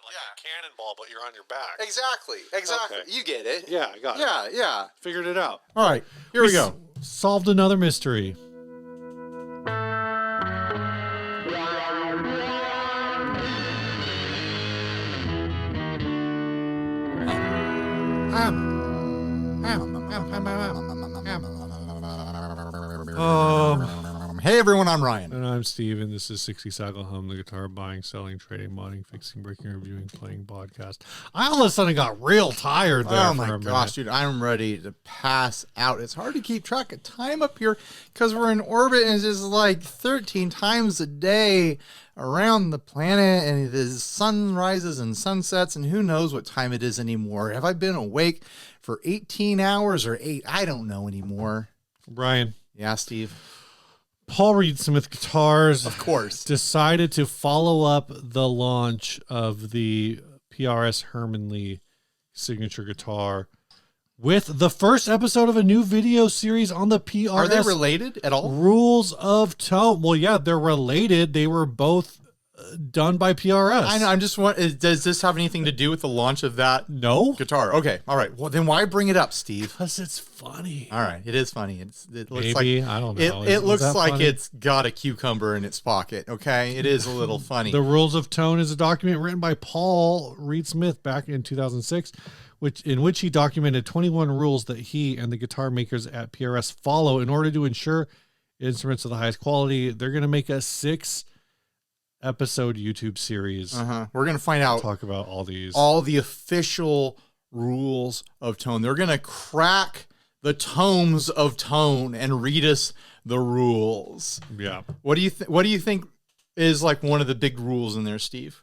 like a cannonball, but you're on your back. Exactly. Okay. You get it. Yeah, I got it. Yeah. Figured it out. All right, here we go. Solved another mystery. Hey everyone, I'm Ryan. And I'm Steve, and this is 60 Cycle Home, the guitar buying, selling, trading, modding, fixing, breaking, reviewing, playing podcast. I all of a sudden got real tired there. Oh my gosh, dude, I'm ready to pass out. It's hard to keep track of time up here because we're in orbit and it's just like 13 times a day around the planet, and the sun rises and sunsets, and who knows what time it is anymore. Have I been awake for 18 hours or 8? I don't know anymore. Brian. Yeah, Steve. Paul Reed Smith Guitars, of course, decided to follow up the launch of the PRS Herman Lee signature guitar with the first episode of a new video series on the PRS. Are they related at all? Rules of Tone. Well, yeah, they're related. They were both done by PRS. I know. I'm just wondering, does this have anything to do with the launch of that guitar? Okay. All right. Well, then why bring it up, Steve? Because it's funny. All right. It is funny. It looks Maybe. like, I don't know. It looks like funny? It's got a cucumber in its pocket. Okay. It is a little funny. The Rules of Tone is a document written by Paul Reed Smith back in 2006, in which he documented 21 rules that he and the guitar makers at PRS follow in order to ensure instruments of the highest quality. They're going to make a 6-episode YouTube series. We're going to find out, talk about all the official rules of tone. They're going to crack the tomes of tone and read us the rules. Yeah. What do you think is like one of the big rules in there, Steve?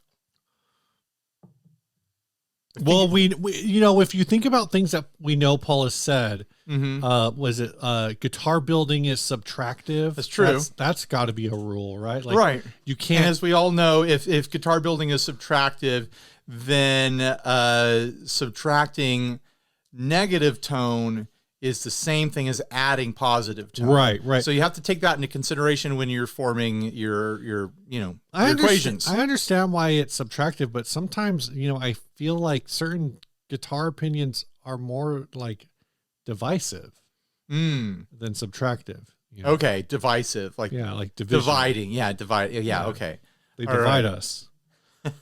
Well, we you know, if you think about things that we know Paul has said, was it guitar building is subtractive? That's true. That's got to be a rule, right? Like, right. You can't. And as we all know, if guitar building is subtractive, then subtracting negative tone is the same thing as adding positive tone. Right. So you have to take that into consideration when you're forming your equations. I understand why it's subtractive, but sometimes, I feel like certain guitar opinions are more like divisive than subtractive. Okay, divisive. Like division. Dividing. Yeah, divide. Yeah, okay. They divide us.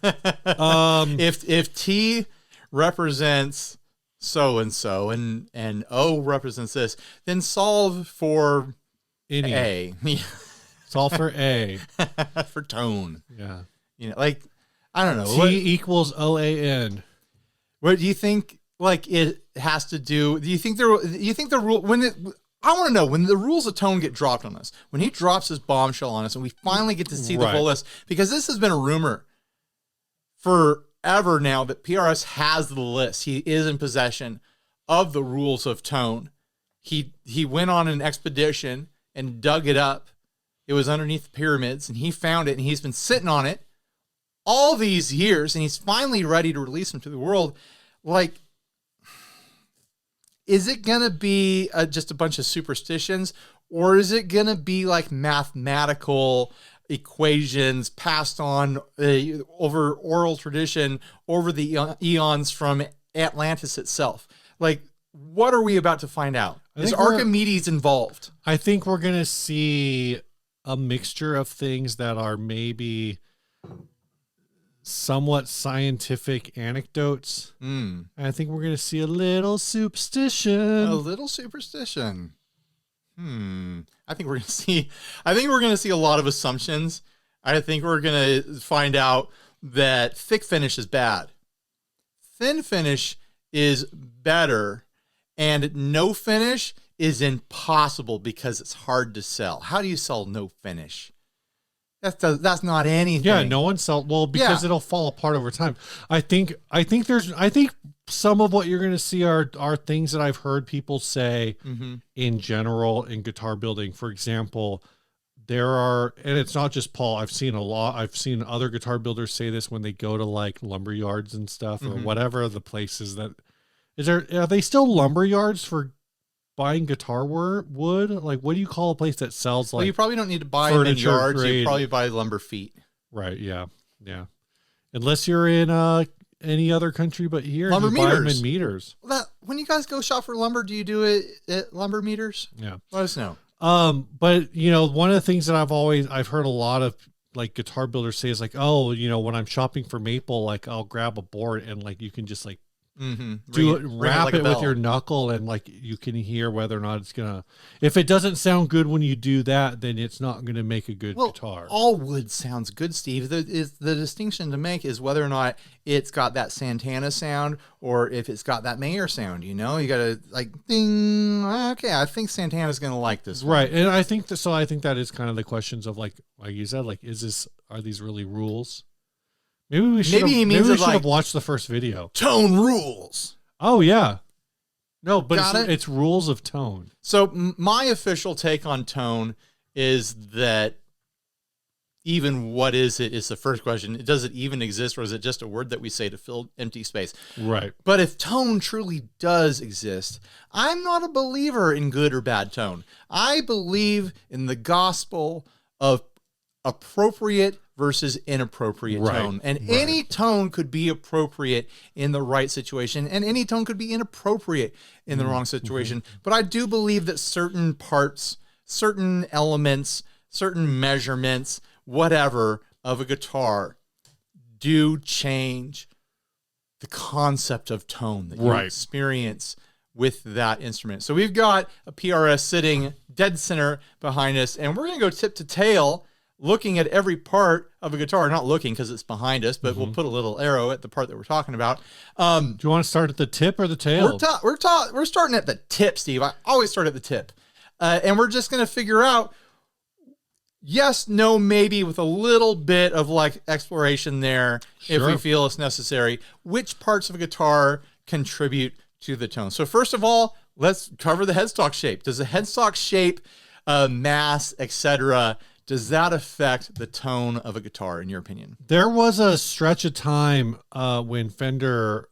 If T represents so and so and O represents this, then solve for any A. Solve for A. For tone. Yeah. Like, I don't know. T equals OAN. What do you think? Like, it has to do? Do you think the rule I want to know when the rules of tone get dropped on us, when he drops his bombshell on us, and we finally get to see the full list, because this has been a rumor forever now that PRS has the list. He is in possession of the rules of tone. He went on an expedition and dug it up. It was underneath the pyramids, and he found it, and he's been sitting on it all these years, and he's finally ready to release them to the world. Like, is it going to be just a bunch of superstitions, or is it going to be like mathematical equations passed on over oral tradition over the eons from Atlantis itself? Like, what are we about to find out? Is Archimedes involved? I think we're going to see a mixture of things that are maybe somewhat scientific anecdotes. And I think we're going to see a little superstition. A little superstition. I think we're going to see a lot of assumptions. I think we're going to find out that thick finish is bad. Thin finish is better, and no finish is impossible because it's hard to sell. How do you sell no finish? That's not anything. Yeah, no one because it'll fall apart over time. I think some of what you're going to see are things that I've heard people say in general in guitar building. For example, and it's not just Paul. I've seen other guitar builders say this when they go to like lumber yards and stuff or whatever the places that are they still lumber yards for buying guitar wood? Like, what do you call a place that sells like? Well, you probably don't need to buy them in yards. Grade. You probably buy lumber feet. Right. Yeah. unless you're in any other country but here. Lumber you buy them meters. in meters. When you guys go shop for lumber, do you do it at lumber meters? Yeah. Let us know. But one of the things that I've heard a lot of like guitar builders say is like, oh, when I'm shopping for maple, like I'll grab a board and like you can just like wrap it with your knuckle and like you can hear whether or not it's gonna. If it doesn't sound good when you do that, then it's not gonna make a good guitar. All wood sounds good, Steve. The distinction to make is whether or not it's got that Santana sound or if it's got that Mayer sound. You gotta like ding. Okay, I think Santana's gonna like this one. Right, and I think that is kind of the questions of like you said, like are these really rules? Maybe we should have watched the first video. Tone rules. Oh yeah. No, but it's rules of tone. So my official take on tone is that even what is it is the first question. Does it even exist, or is it just a word that we say to fill empty space? Right. But if tone truly does exist, I'm not a believer in good or bad tone. I believe in the gospel of appropriate versus inappropriate tone. And any tone could be appropriate in the right situation, and any tone could be inappropriate in the wrong situation. But I do believe that certain parts, certain elements, certain measurements, whatever, of a guitar do change the concept of tone that you experience with that instrument. So we've got a PRS sitting dead center behind us, and we're going to go tip to tail looking at every part of a guitar. Not looking because it's behind us, but we'll put a little arrow at the part that we're talking about. Do you want to start at the tip or the tail? We're starting at the tip, Steve. I always start at the tip. And we're just going to figure out yes, no, maybe with a little bit of like exploration there if we feel it's necessary. Which parts of a guitar contribute to the tone? So first of all, let's cover the headstock shape. Does the headstock shape, mass, etc., does that affect the tone of a guitar, in your opinion? There was a stretch of time when Fender,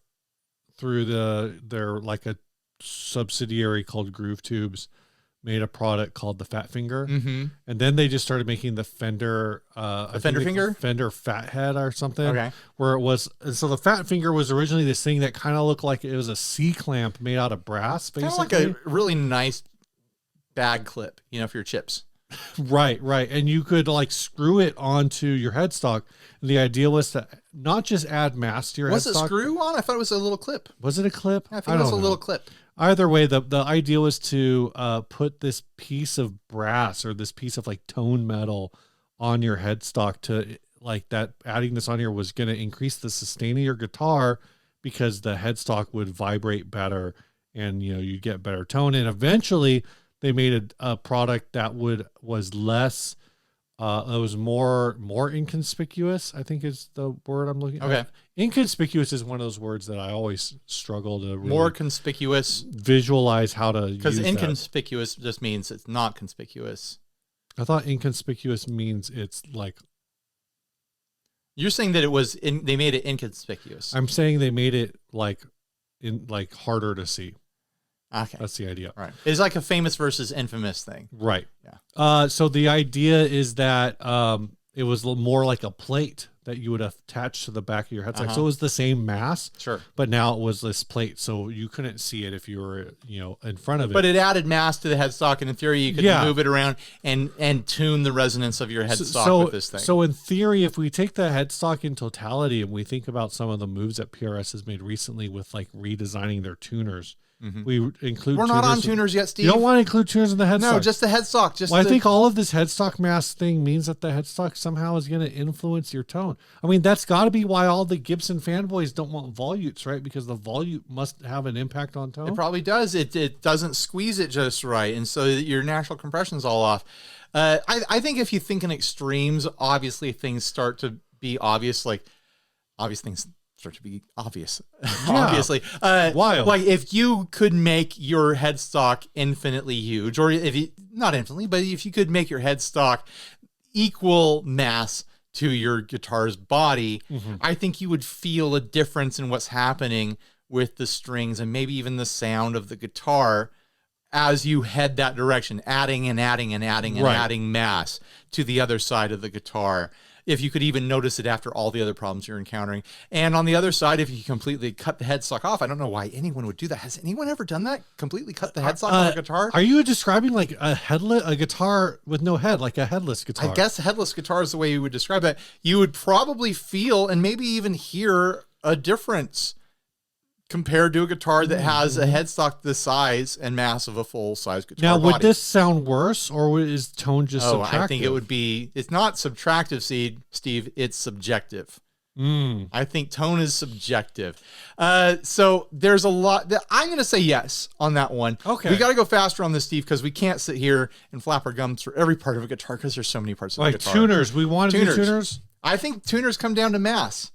through their like a subsidiary called Groove Tubes, made a product called the Fat Finger, and then they just started making the Fender, Fender Fathead or something. Okay, where it was. So the Fat Finger was originally this thing that kind of looked like it was a C clamp made out of brass, basically, kind of like a really nice bag clip, for your chips. Right. And you could like screw it onto your headstock. And the idea was to not just add mass to your headstock. Was it screw on? I thought it was a little clip. Was it a clip? I think it was a little clip. Either way, the idea was to put this piece of brass or this piece of like tone metal on your headstock to like that. Adding this on here was going to increase the sustain of your guitar because the headstock would vibrate better and, you get better tone. And eventually they made a product that was less, it was more inconspicuous, I think is the word I'm looking at. Okay. Inconspicuous is one of those words that I always struggle to really more conspicuous visualize how to use. Because inconspicuous just means it's not conspicuous. I thought inconspicuous means it's like. You're saying that they made it inconspicuous. I'm saying they made it like harder to see. Okay. That's the idea. Right. It's like a famous versus infamous thing. Right. Yeah. So the idea is that it was more like a plate that you would attach to the back of your headstock. So it was the same mass. Sure. But now it was this plate, so you couldn't see it if you were, in front of it. But it added mass to the headstock, and in theory, you could move it around and tune the resonance of your headstock with this thing. So in theory, if we take the headstock in totality and we think about some of the moves that PRS has made recently with like redesigning their tuners, we include. We're not on tuners yet, Steve. You don't want to include tuners in the headstock. No, just the headstock. I think all of this headstock mass thing means that the headstock somehow is going to influence your tone. I mean, that's got to be why all the Gibson fanboys don't want volutes, right? Because the volute must have an impact on tone. It probably does. It doesn't squeeze it just right, and so your natural compression's all off. I think if you think in extremes, obviously things start to be obvious. Like obvious things start to be obvious. Obviously, wild. Like if you could make your headstock infinitely huge, or if you not infinitely, but if you could make your headstock equal mass to your guitar's body, I think you would feel a difference in what's happening with the strings and maybe even the sound of the guitar as you head that direction, adding and adding and adding and adding mass to the other side of the guitar. if you could even notice it after all the other problems you're encountering. And on the other side, if you completely cut the headstock off, I don't know why anyone would do that. Has anyone ever done that? Completely cut the headstock on a guitar? Are you describing like a guitar with no head, like a headless guitar? I guess a headless guitar is the way you would describe that. You would probably feel and maybe even hear a difference compared to a guitar that has a headstock the size and mass of a full-size guitar Now, would body. this sound worse, or is tone just subtractive? I think it would be, it's not subtractive, Steve, it's subjective. I think tone is subjective. So there's a lot that I'm going to say yes on that one. Okay. We got to go faster on this, Steve, because we can't sit here and flap our gums for every part of a guitar because there's so many parts of a guitar. Like tuners. We want to do tuners? I think tuners come down to mass.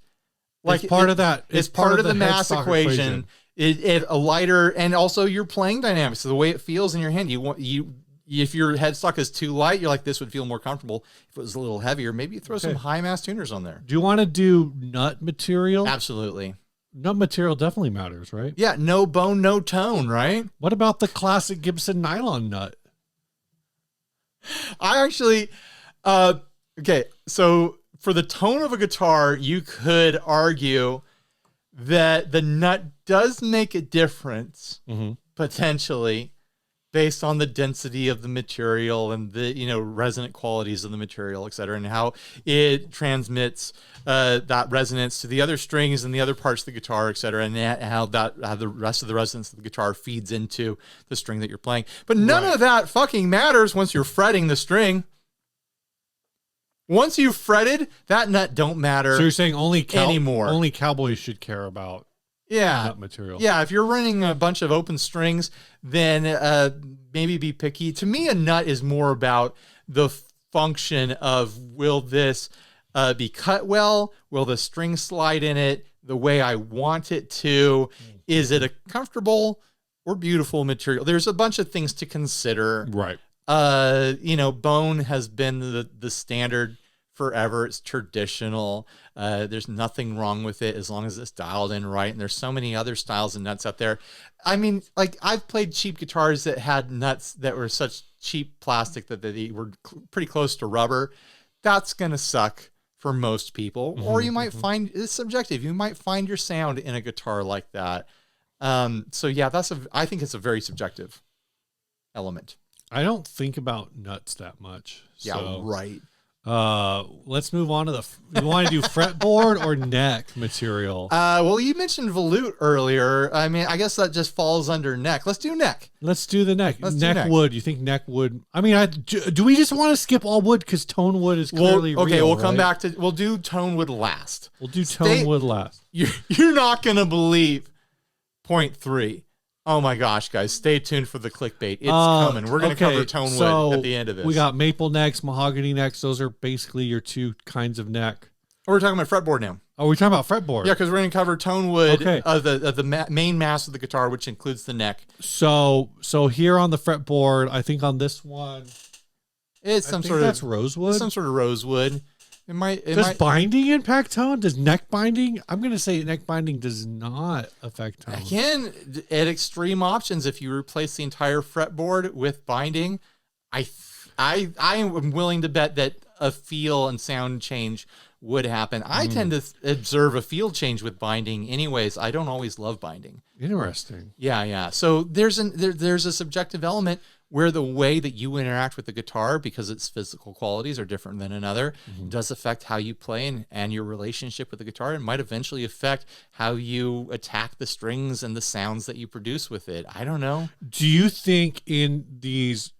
Like part of that. It's part of the mass equation. It a lighter, and also your playing dynamics, so the way it feels in your hand. If your headstock is too light, you're like, this would feel more comfortable. If it was a little heavier, maybe you throw some high mass tuners on there. Do you want to do nut material? Absolutely. Nut material definitely matters, right? Yeah, no bone, no tone, right? What about the classic Gibson nylon nut? I actually, okay, so for the tone of a guitar, you could argue that the nut does make a difference, potentially, based on the density of the material and the resonant qualities of the material, et cetera, and how it transmits that resonance to the other strings and the other parts of the guitar, et cetera, and how the rest of the resonance of the guitar feeds into the string that you're playing. But none of that fucking matters once you're fretting the string. Once you've fretted, that nut don't matter. So you're saying only anymore. Only cowboys should care about nut material. Yeah, if you're running a bunch of open strings, then maybe be picky. To me, a nut is more about the function of, will this be cut well? Will the string slide in it the way I want it to? Is it a comfortable or beautiful material? There's a bunch of things to consider. Right. Bone has been the standard forever. It's traditional. There's nothing wrong with it as long as it's dialed in right. And there's so many other styles and nuts out there. I mean, like, I've played cheap guitars that had nuts that were such cheap plastic that they were pretty close to rubber. That's going to suck for most people. Or you might find, it's subjective, you might find your sound in a guitar like that. So yeah, I think it's a very subjective element. I don't think about nuts that much. Yeah, right. Let's move on to you want to do fretboard or neck material? Well, you mentioned volute earlier. I mean, I guess that just falls under neck. Let's do neck. Let's do the neck. Neck wood. You think neck wood? I mean, do we just want to skip all wood because tone wood is clearly okay? real, We'll come back to. We'll do tone wood last. We'll do tone wood last. You're not gonna believe point 3. Oh my gosh, guys, stay tuned for the clickbait. It's coming. We're going to cover tone wood at the end of this. We got maple necks, mahogany necks. Those are basically your two kinds of neck. Oh, we're talking about fretboard now. Oh, we're talking about fretboard. Yeah, because we're going to cover tone wood of the main mass of the guitar, which includes the neck. So here on the fretboard, I think on this one, it's that's rosewood. Some sort of rosewood. Does binding impact tone? Does neck binding? I'm going to say neck binding does not affect tone. Again, at extreme options, if you replace the entire fretboard with binding, I am willing to bet that a feel and sound change would happen. I tend to observe a feel change with binding anyways. I don't always love binding. Interesting. Yeah. So there's a subjective element where the way that you interact with the guitar, because its physical qualities are different than another, does affect how you play and your relationship with the guitar. It might eventually affect how you attack the strings and the sounds that you produce with it. I don't know. Do you think in these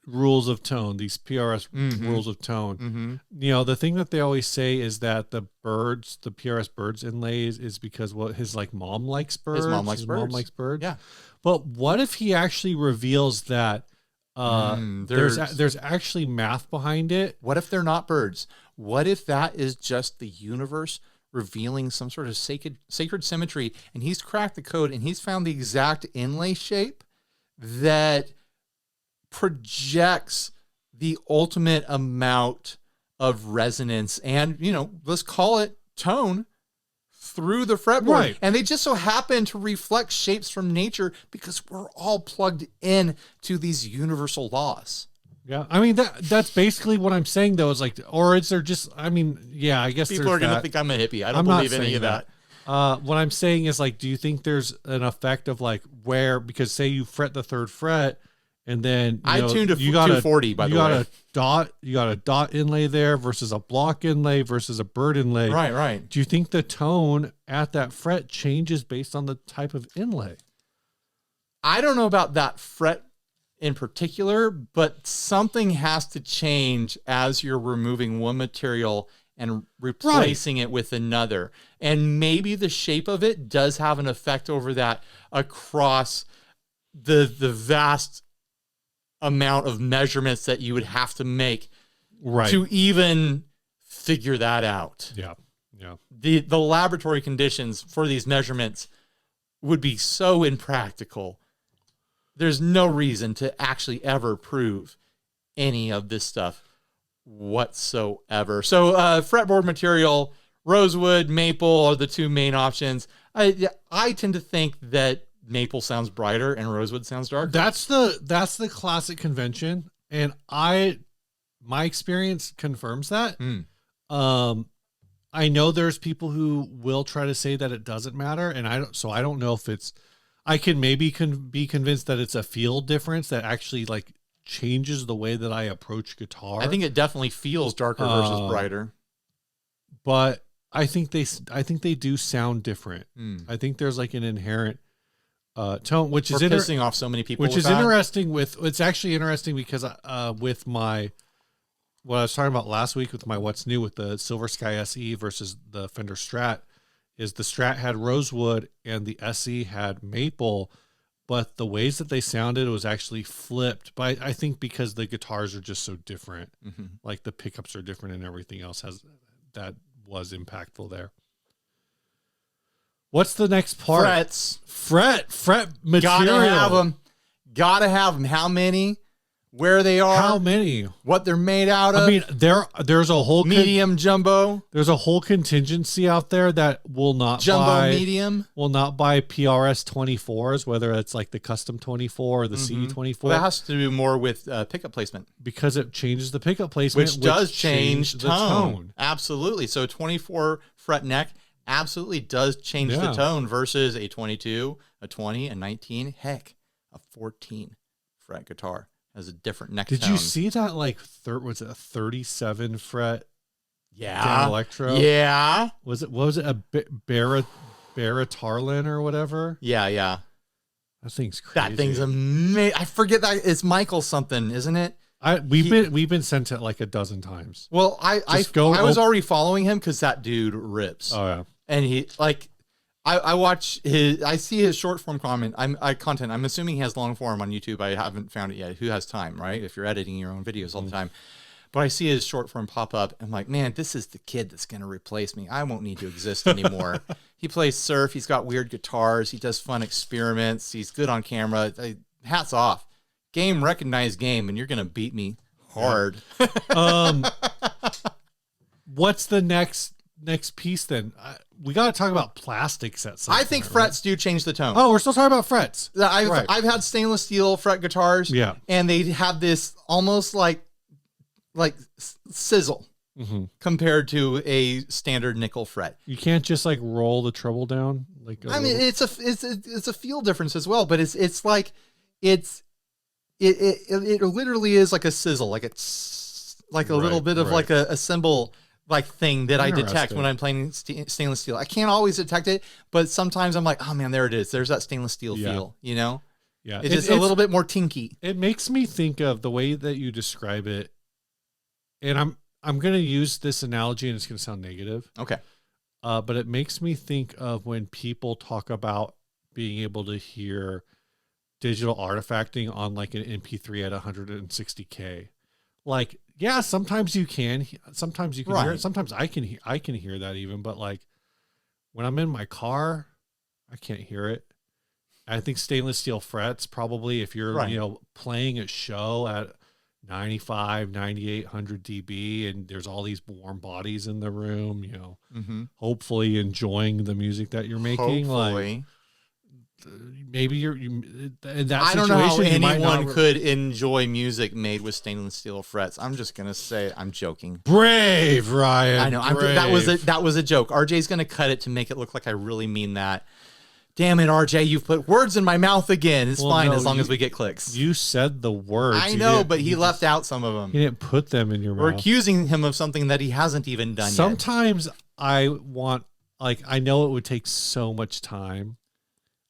rules of tone, these PRS rules of tone, the thing that they always say is that the PRS birds inlays is because his mom likes birds. His mom likes birds. Yeah. But what if he actually reveals that there's actually math behind it? What if they're not birds? What if that is just the universe revealing some sort of sacred symmetry, and he's cracked the code and he's found the exact inlay shape that projects the ultimate amount of resonance and, let's call it tone, through the fretboard. Right. And they just so happen to reflect shapes from nature because we're all plugged in to these universal laws. Yeah. I mean, that's basically what I'm saying, though, is like, or is there just, I mean, yeah, I guess people are going to think I'm a hippie. I don't believe any of that. What I'm saying is like, do you think there's an effect of like where, because say you fret the third fret and then I tuned to 240, by the way. You got a dot inlay there versus a block inlay versus a bird inlay. Right. Do you think the tone at that fret changes based on the type of inlay? I don't know about that fret in particular, but something has to change as you're removing one material and replacing it with another. And maybe the shape of it does have an effect over that across the vast amount of measurements that you would have to make to even figure that out. Yeah. The laboratory conditions for these measurements would be so impractical. There's no reason to actually ever prove any of this stuff whatsoever. So fretboard material, rosewood, maple are the two main options. I tend to think that maple sounds brighter and rosewood sounds darker. That's the classic convention, and my experience confirms that. I know there's people who will try to say that it doesn't matter, and I don't know if it's. I can maybe be convinced that it's a feel difference that actually like changes the way that I approach guitar. I think it definitely feels darker versus brighter, but I think they do sound different. I think there's like an inherent tone, which is pissing off so many people. Which is interesting. It's actually interesting because with my what I was talking about last week with my what's new with the Silver Sky SE versus the Fender Strat. Is the Strat had rosewood and the SE had maple, but the ways that they sounded was actually flipped. But I think because the guitars are just so different, like the pickups are different and everything else that was impactful there. What's the next part? Frets. Fret material. Gotta have them. How many? Where they are, how many, what they're made out of. I mean, there's a whole medium, jumbo. There's a whole contingency out there that will not medium will not buy PRS 24s, whether it's like the custom 24 or the CE 24. Well, that has to do more with pickup placement because it changes the pickup placement, which does change the tone. Absolutely. So 24 fret neck absolutely does change the tone versus a 22, a 20, a 19, heck, a 14 fret guitar. Has a different neck tone. Did you see that? Like, was it a 37 fret? Yeah, electro. Yeah. Was it? What was it? A Baratarlin or whatever? Yeah. That thing's crazy. That thing's amazing. I forget that it's Michael something, isn't it? We've been sent it like a dozen times. Well, I was already following him because that dude rips. Oh yeah, and he like. I see his short form content. I'm assuming he has long form on YouTube. I haven't found it yet. Who has time, right? If you're editing your own videos all the time. But I see his short form pop up. I'm like, man, this is the kid that's going to replace me. I won't need to exist anymore. He plays surf. He's got weird guitars. He does fun experiments. He's good on camera. Hats off. Game recognized game, and you're going to beat me hard. What's the next piece then? We got to talk about plastics at some point. I think frets do change the tone. Oh, we're still talking about frets. I've had stainless steel fret guitars. Yeah. And they have this almost like sizzle compared to a standard nickel fret. You can't just like roll the treble down. I mean, it's a feel difference as well, but it literally is like a sizzle, like it's like a little bit of like a cymbal like thing that I detect when I'm playing stainless steel. I can't always detect it, but sometimes I'm like, oh man, there it is. There's that stainless steel feel, you know? Yeah. It's a little bit more tinky. It makes me think of the way that you describe it. And I'm going to use this analogy and it's going to sound negative. Okay. But it makes me think of when people talk about being able to hear digital artifacting on like an MP3 at 160K. Like, yeah, sometimes you can hear it. Sometimes I can hear that even, but like when I'm in my car, I can't hear it. I think stainless steel frets probably, if you're playing a show at 95, 9800 dB and there's all these warm bodies in the room, hopefully enjoying the music that you're making. Hopefully. maybe in that I don't know how situation, anyone could enjoy music made with stainless steel frets. I'm just gonna say I'm joking. Brave, Ryan. I know. That was a joke. RJ's gonna cut it to make it look like I really mean that. Damn it, RJ! You've put words in my mouth again. It's fine as long as we get clicks. You said the words. I know, but he left out some of them. He didn't put them in your mouth. We're accusing him of something that he hasn't even done yet. Sometimes I want, like, I know it would take so much time,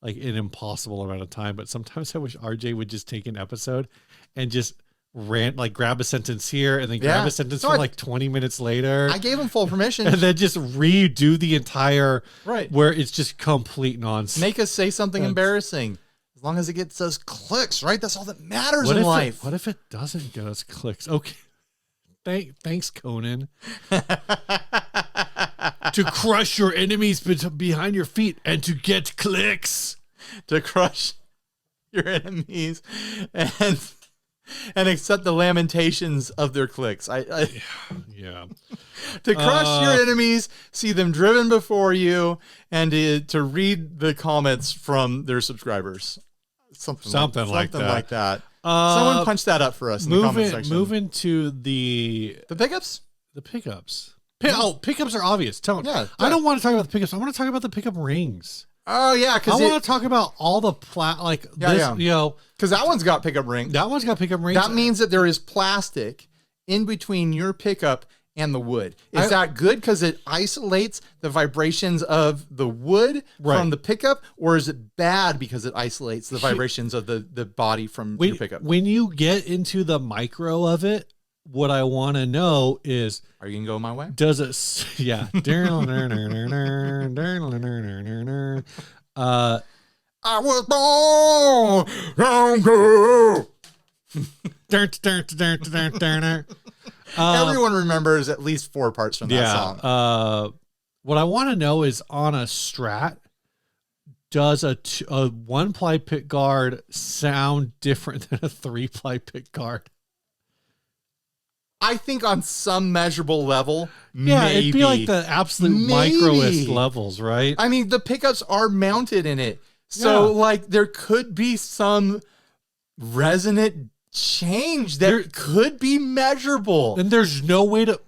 like an impossible amount of time, but sometimes I wish RJ would just take an episode and just grab a sentence here and then grab a sentence from like 20 minutes later. I gave him full permission. And then just redo the entire, right, where it's just complete nonsense. Make us say something embarrassing. As long as it gets us clicks, right? That's all that matters in life. What if it doesn't get us clicks? Okay. Thanks, Conan. To crush your enemies behind your feet and to get clicks. To crush your enemies and accept the lamentations of their clicks. Yeah. To crush your enemies, see them driven before you, and to read the comments from their subscribers. Something like that. Someone punch that up for us in the comment section. Moving to the pickups? The pickups. Pickups are obvious. I don't want to talk about the pickups. I want to talk about the pickup rings. Oh, yeah. I want to talk about all the you know. Because that one's got pickup rings. That one's got pickup rings. That means that there is plastic in between your pickup and the wood. Is that good because it isolates the vibrations of the wood from the pickup? Or is it bad because it isolates the vibrations of the body from your pickup? When you get into the micro of it, what I want to know is... Are you going to go my way? Does it... Yeah. I was born. Everyone remembers at least 4 parts from that song. What I want to know is on a Strat, does a 1-ply pick guard sound different than a 3-ply pick guard? I think on some measurable level, it'd be like the absolute microest levels, right? I mean, the pickups are mounted in it. So, there could be some resonant change that could be measurable. And there's no way to,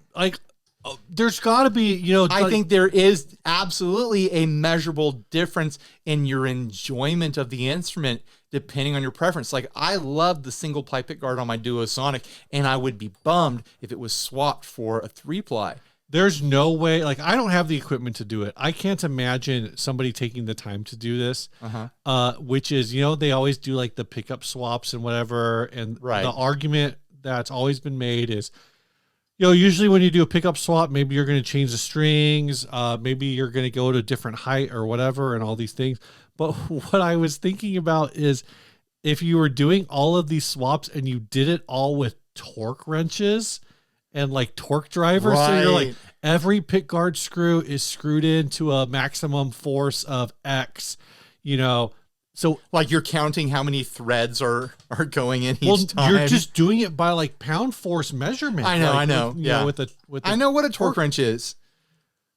there's got to be, I think there is absolutely a measurable difference in your enjoyment of the instrument depending on your preference. Like, I love the single ply pick guard on my Duosonic, and I would be bummed if it was swapped for a 3-ply. There's no way, I don't have the equipment to do it. I can't imagine somebody taking the time to do this, which is, they always do the pickup swaps and whatever. And the argument that's always been made is, usually when you do a pickup swap, maybe you're going to change the strings, maybe you're going to go to a different height or whatever and all these things. But what I was thinking about is if you were doing all of these swaps and you did it all with torque wrenches and torque drivers, so you're every pick guard screw is screwed into a maximum force of X, so you're counting how many threads are going in each time. You're just doing it by pound force measurement. I know. I know what a torque wrench is.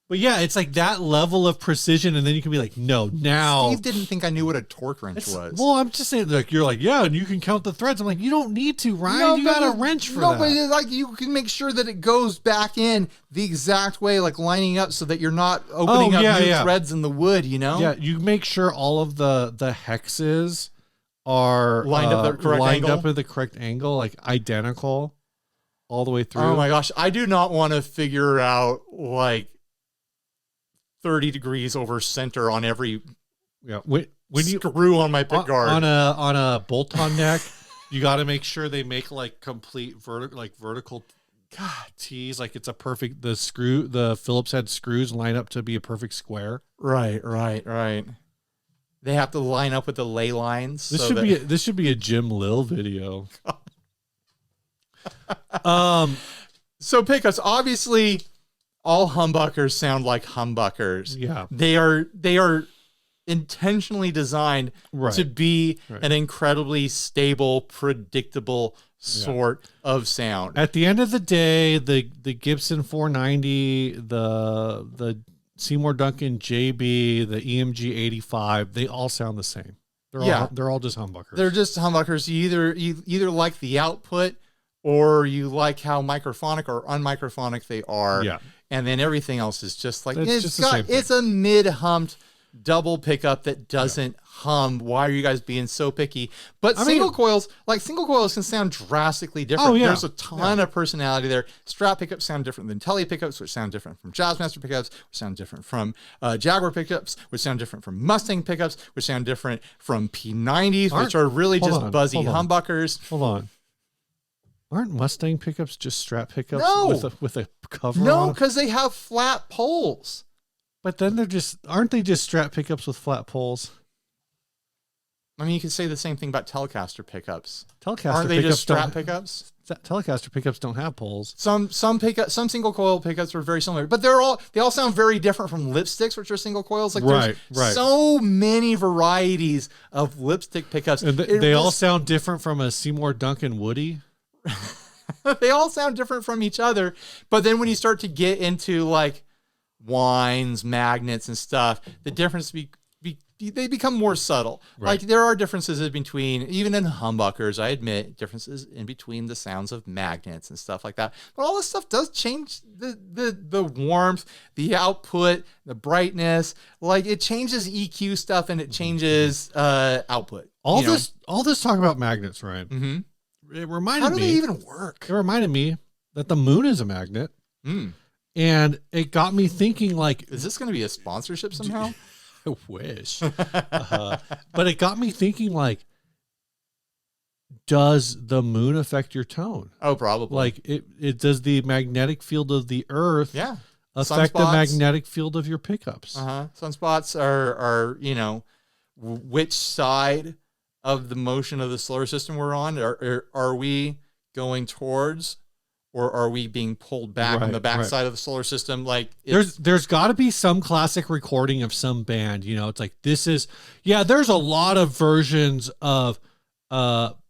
But yeah, it's that level of precision, and then you can be no, now. Steve didn't think I knew what a torque wrench was. Well, I'm just saying, you're and you can count the threads. I'm you don't need to, Ryan. No, you got a wrench for that. No, but you can make sure that it goes back in the exact way, lining up so that you're not opening up new threads in the wood, Yeah, you make sure all of the hexes are lined up at the correct angle, identical all the way through. Oh my gosh, I do not want to figure out 30 degrees over center on every when you screw on my pick guard on a bolt-on neck. You got to make sure they make complete vertical tees, it's a perfect the Phillips head screws line up to be a perfect square. Right. They have to line up with the ley lines. This should be a Jim Lil video. So pickups, obviously. All humbuckers sound like humbuckers. Yeah. They are intentionally designed to be an incredibly stable, predictable sort of sound. At the end of the day, the Gibson 490, the Seymour Duncan, JB, the EMG 85, they all sound the same. They're all just humbuckers. They're just humbuckers. You either like the output or you like how microphonic or unmicrophonic they are. Yeah. And then everything else is just like, it's a mid-humped double pickup that doesn't hum. Why are you guys being so picky? But single coils can sound drastically different. Oh, yeah. There's a ton of personality there. Strat pickups sound different than Tele pickups, which sound different from Jazzmaster pickups, which sound different from Jaguar pickups, which sound different from Mustang pickups, which sound different from P90s, which are really just buzzy humbuckers. Hold on. Aren't Mustang pickups just Strat pickups with a cover on? No, because they have flat poles. But then aren't they just Strat pickups with flat poles? I mean, you could say the same thing about Telecaster pickups. Aren't they just Strat pickups? Telecaster pickups don't have poles. Some single coil pickups are very similar, but they all sound very different from lipsticks, which are single coils. Like there's so many varieties of lipstick pickups. And they all sound different from a Seymour Duncan Woody. They all sound different from each other, but then when you start to get into like wines, magnets, and stuff, the difference they become more subtle. Right. Like there are differences in between, even in humbuckers, I admit, differences in between the sounds of magnets and stuff like that. But all this stuff does change the warmth, the output, the brightness. Like it changes EQ stuff and it changes output. All this talk about magnets, Ryan. Mm-hmm. It reminded me. How do they even work? It reminded me that the moon is a magnet. And it got me thinking, like, is this going to be a sponsorship somehow? I wish. But it got me thinking, like, does the moon affect your tone? Oh, probably. Like, it does the magnetic field of the Earth affect the Sunspots. magnetic field of your pickups? Sunspots are which side of the motion of the solar system we're on? Are we going towards, or are we being pulled back on the backside of the solar system? Like there's got to be some classic recording of some band. It's like there's a lot of versions of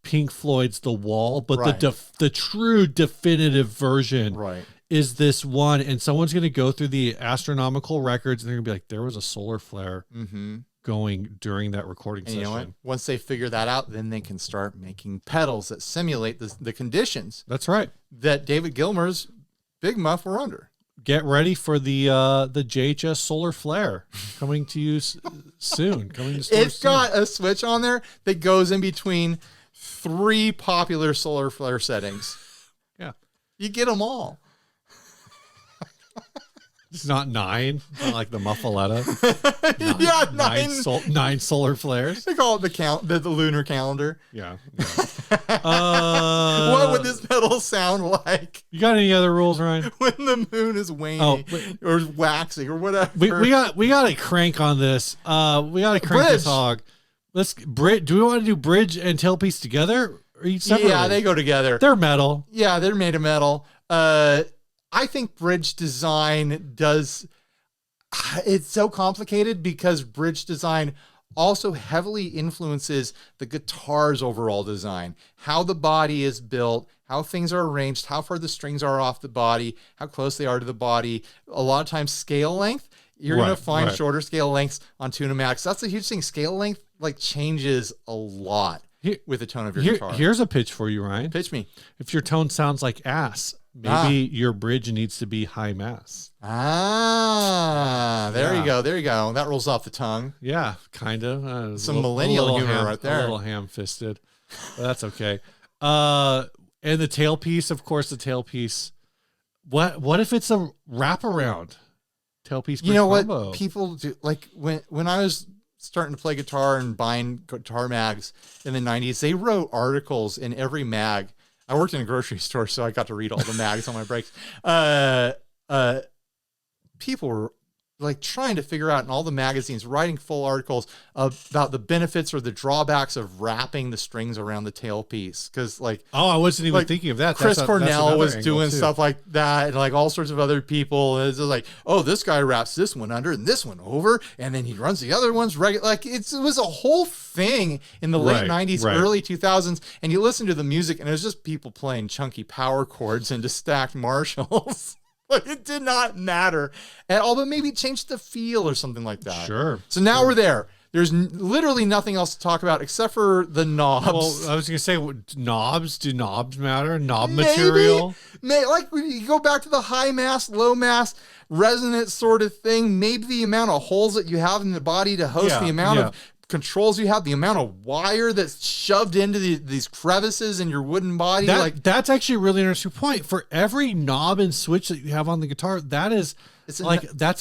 Pink Floyd's The Wall, but the true definitive version is this one. And someone's going to go through the astronomical records and they're going to be like, there was a solar flare going during that recording session. You know what? Once they figure that out, then they can start making pedals that simulate the conditions. That's right. That David Gilmour's Big Muff were under. Get ready for the JHS solar flare coming to you soon. It's got a switch on there that goes in between 3 popular solar flare settings. Yeah. You get them all. It's not 9, not like the Muffaletta. 9 solar flares. They call it the lunar calendar. Yeah. What would this pedal sound like? You got any other rules, Ryan? When the moon is waning or waxing or whatever. We got to crank on this. We got to crank this hog. Do we want to do bridge and tailpiece together? Or each separately? Yeah, they go together. They're metal. Yeah, they're made of metal. I think bridge design it's so complicated because bridge design also heavily influences the guitar's overall design, how the body is built, how things are arranged, how far the strings are off the body, how close they are to the body. A lot of times scale length, you're going to find shorter scale lengths on Tune-O-Max. That's a huge thing. Scale length changes a lot with the tone of your guitar. Here's a pitch for you, Ryan. Pitch me. If your tone sounds like ass, maybe your bridge needs to be high mass. There you go. There you go. That rolls off the tongue. Yeah, kind of. Some millennial humor right there. A little ham-fisted, but that's okay. And the tailpiece, of course, What if it's a wraparound tailpiece? You know combo? What people do? Like when I was starting to play guitar and buying guitar mags in the 90s, they wrote articles in every mag. I worked in a grocery store, so I got to read all the mags on my breaks. People were trying to figure out in all the magazines, writing full articles about the benefits or the drawbacks of wrapping the strings around the tailpiece. Because I wasn't even thinking of that. Chris Cornell was doing stuff like that, and all sorts of other people. It's like, this guy wraps this one under and this one over, and then he runs the other ones regular. It was a whole thing in the late 90s, early 2000s. And you listen to the music, and it was just people playing chunky power chords into stacked Marshalls. Like, it did not matter at all, but maybe it changed the feel or something like that. Sure. So now we're there. There's literally nothing else to talk about except for the knobs. Well, I was going to say, knobs. Do knobs matter? Knob material? Like when you go back to the high mass, low mass, resonance sort of thing, maybe the amount of holes that you have in the body to host the amount of controls you have, the amount of wire that's shoved into these crevices in your wooden body. That's actually a really interesting point. For every knob and switch that you have on the guitar, that's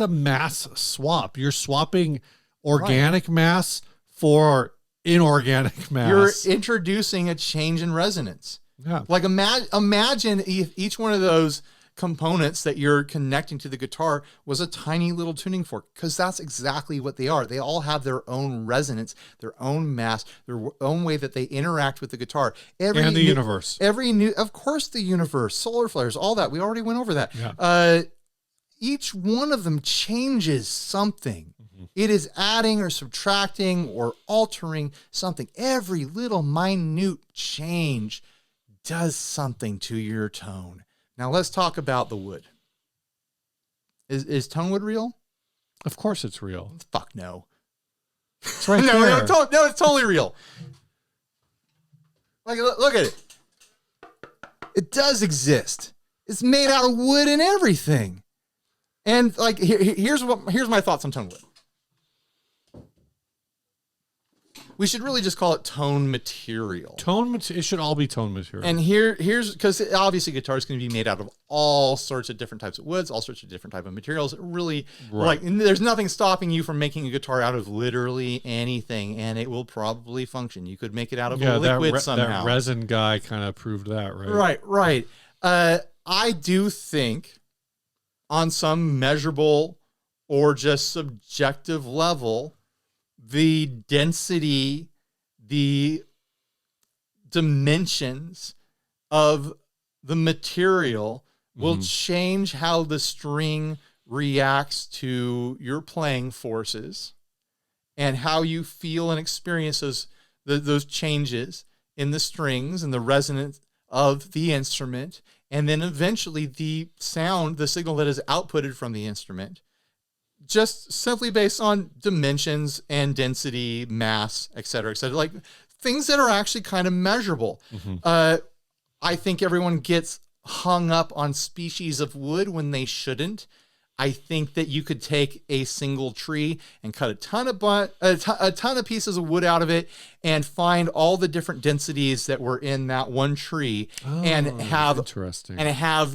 a mass swap. You're swapping organic mass for inorganic mass. You're introducing a change in resonance. Yeah. Like imagine if each one of those components that you're connecting to the guitar was a tiny little tuning fork, because that's exactly what they are. They all have their own resonance, their own mass, their own way that they interact with the guitar. And the universe. Of course, the universe, solar flares, all that. We already went over that. Yeah. Each one of them changes something. It is adding or subtracting or altering something. Every little minute change does something to your tone. Now let's talk about the wood. Is tone wood real? Of course it's real. Fuck no. It's right no, there. No, it's totally real. Like, look at it. It does exist. It's made out of wood and everything. And like, here's my thoughts on tone wood. We should really just call it tone material. It should all be tone material. And here's because obviously guitars can be made out of all sorts of different types of woods, all sorts of different type of materials. Really, there's nothing stopping you from making a guitar out of literally anything, and it will probably function. You could make it out of a liquid somehow. That resin guy kind of proved that, right? Right. I do think on some measurable or just subjective level, the density, the dimensions of the material will change how the string reacts to your playing forces and how you feel and experience those changes in the strings and the resonance of the instrument, and then eventually the sound, the signal that is outputted from the instrument, just simply based on dimensions and density, mass, et cetera, like things that are actually kind of measurable. I think everyone gets hung up on species of wood when they shouldn't. I think that you could take a single tree and cut a ton of pieces of wood out of it and find all the different densities that were in that one tree and have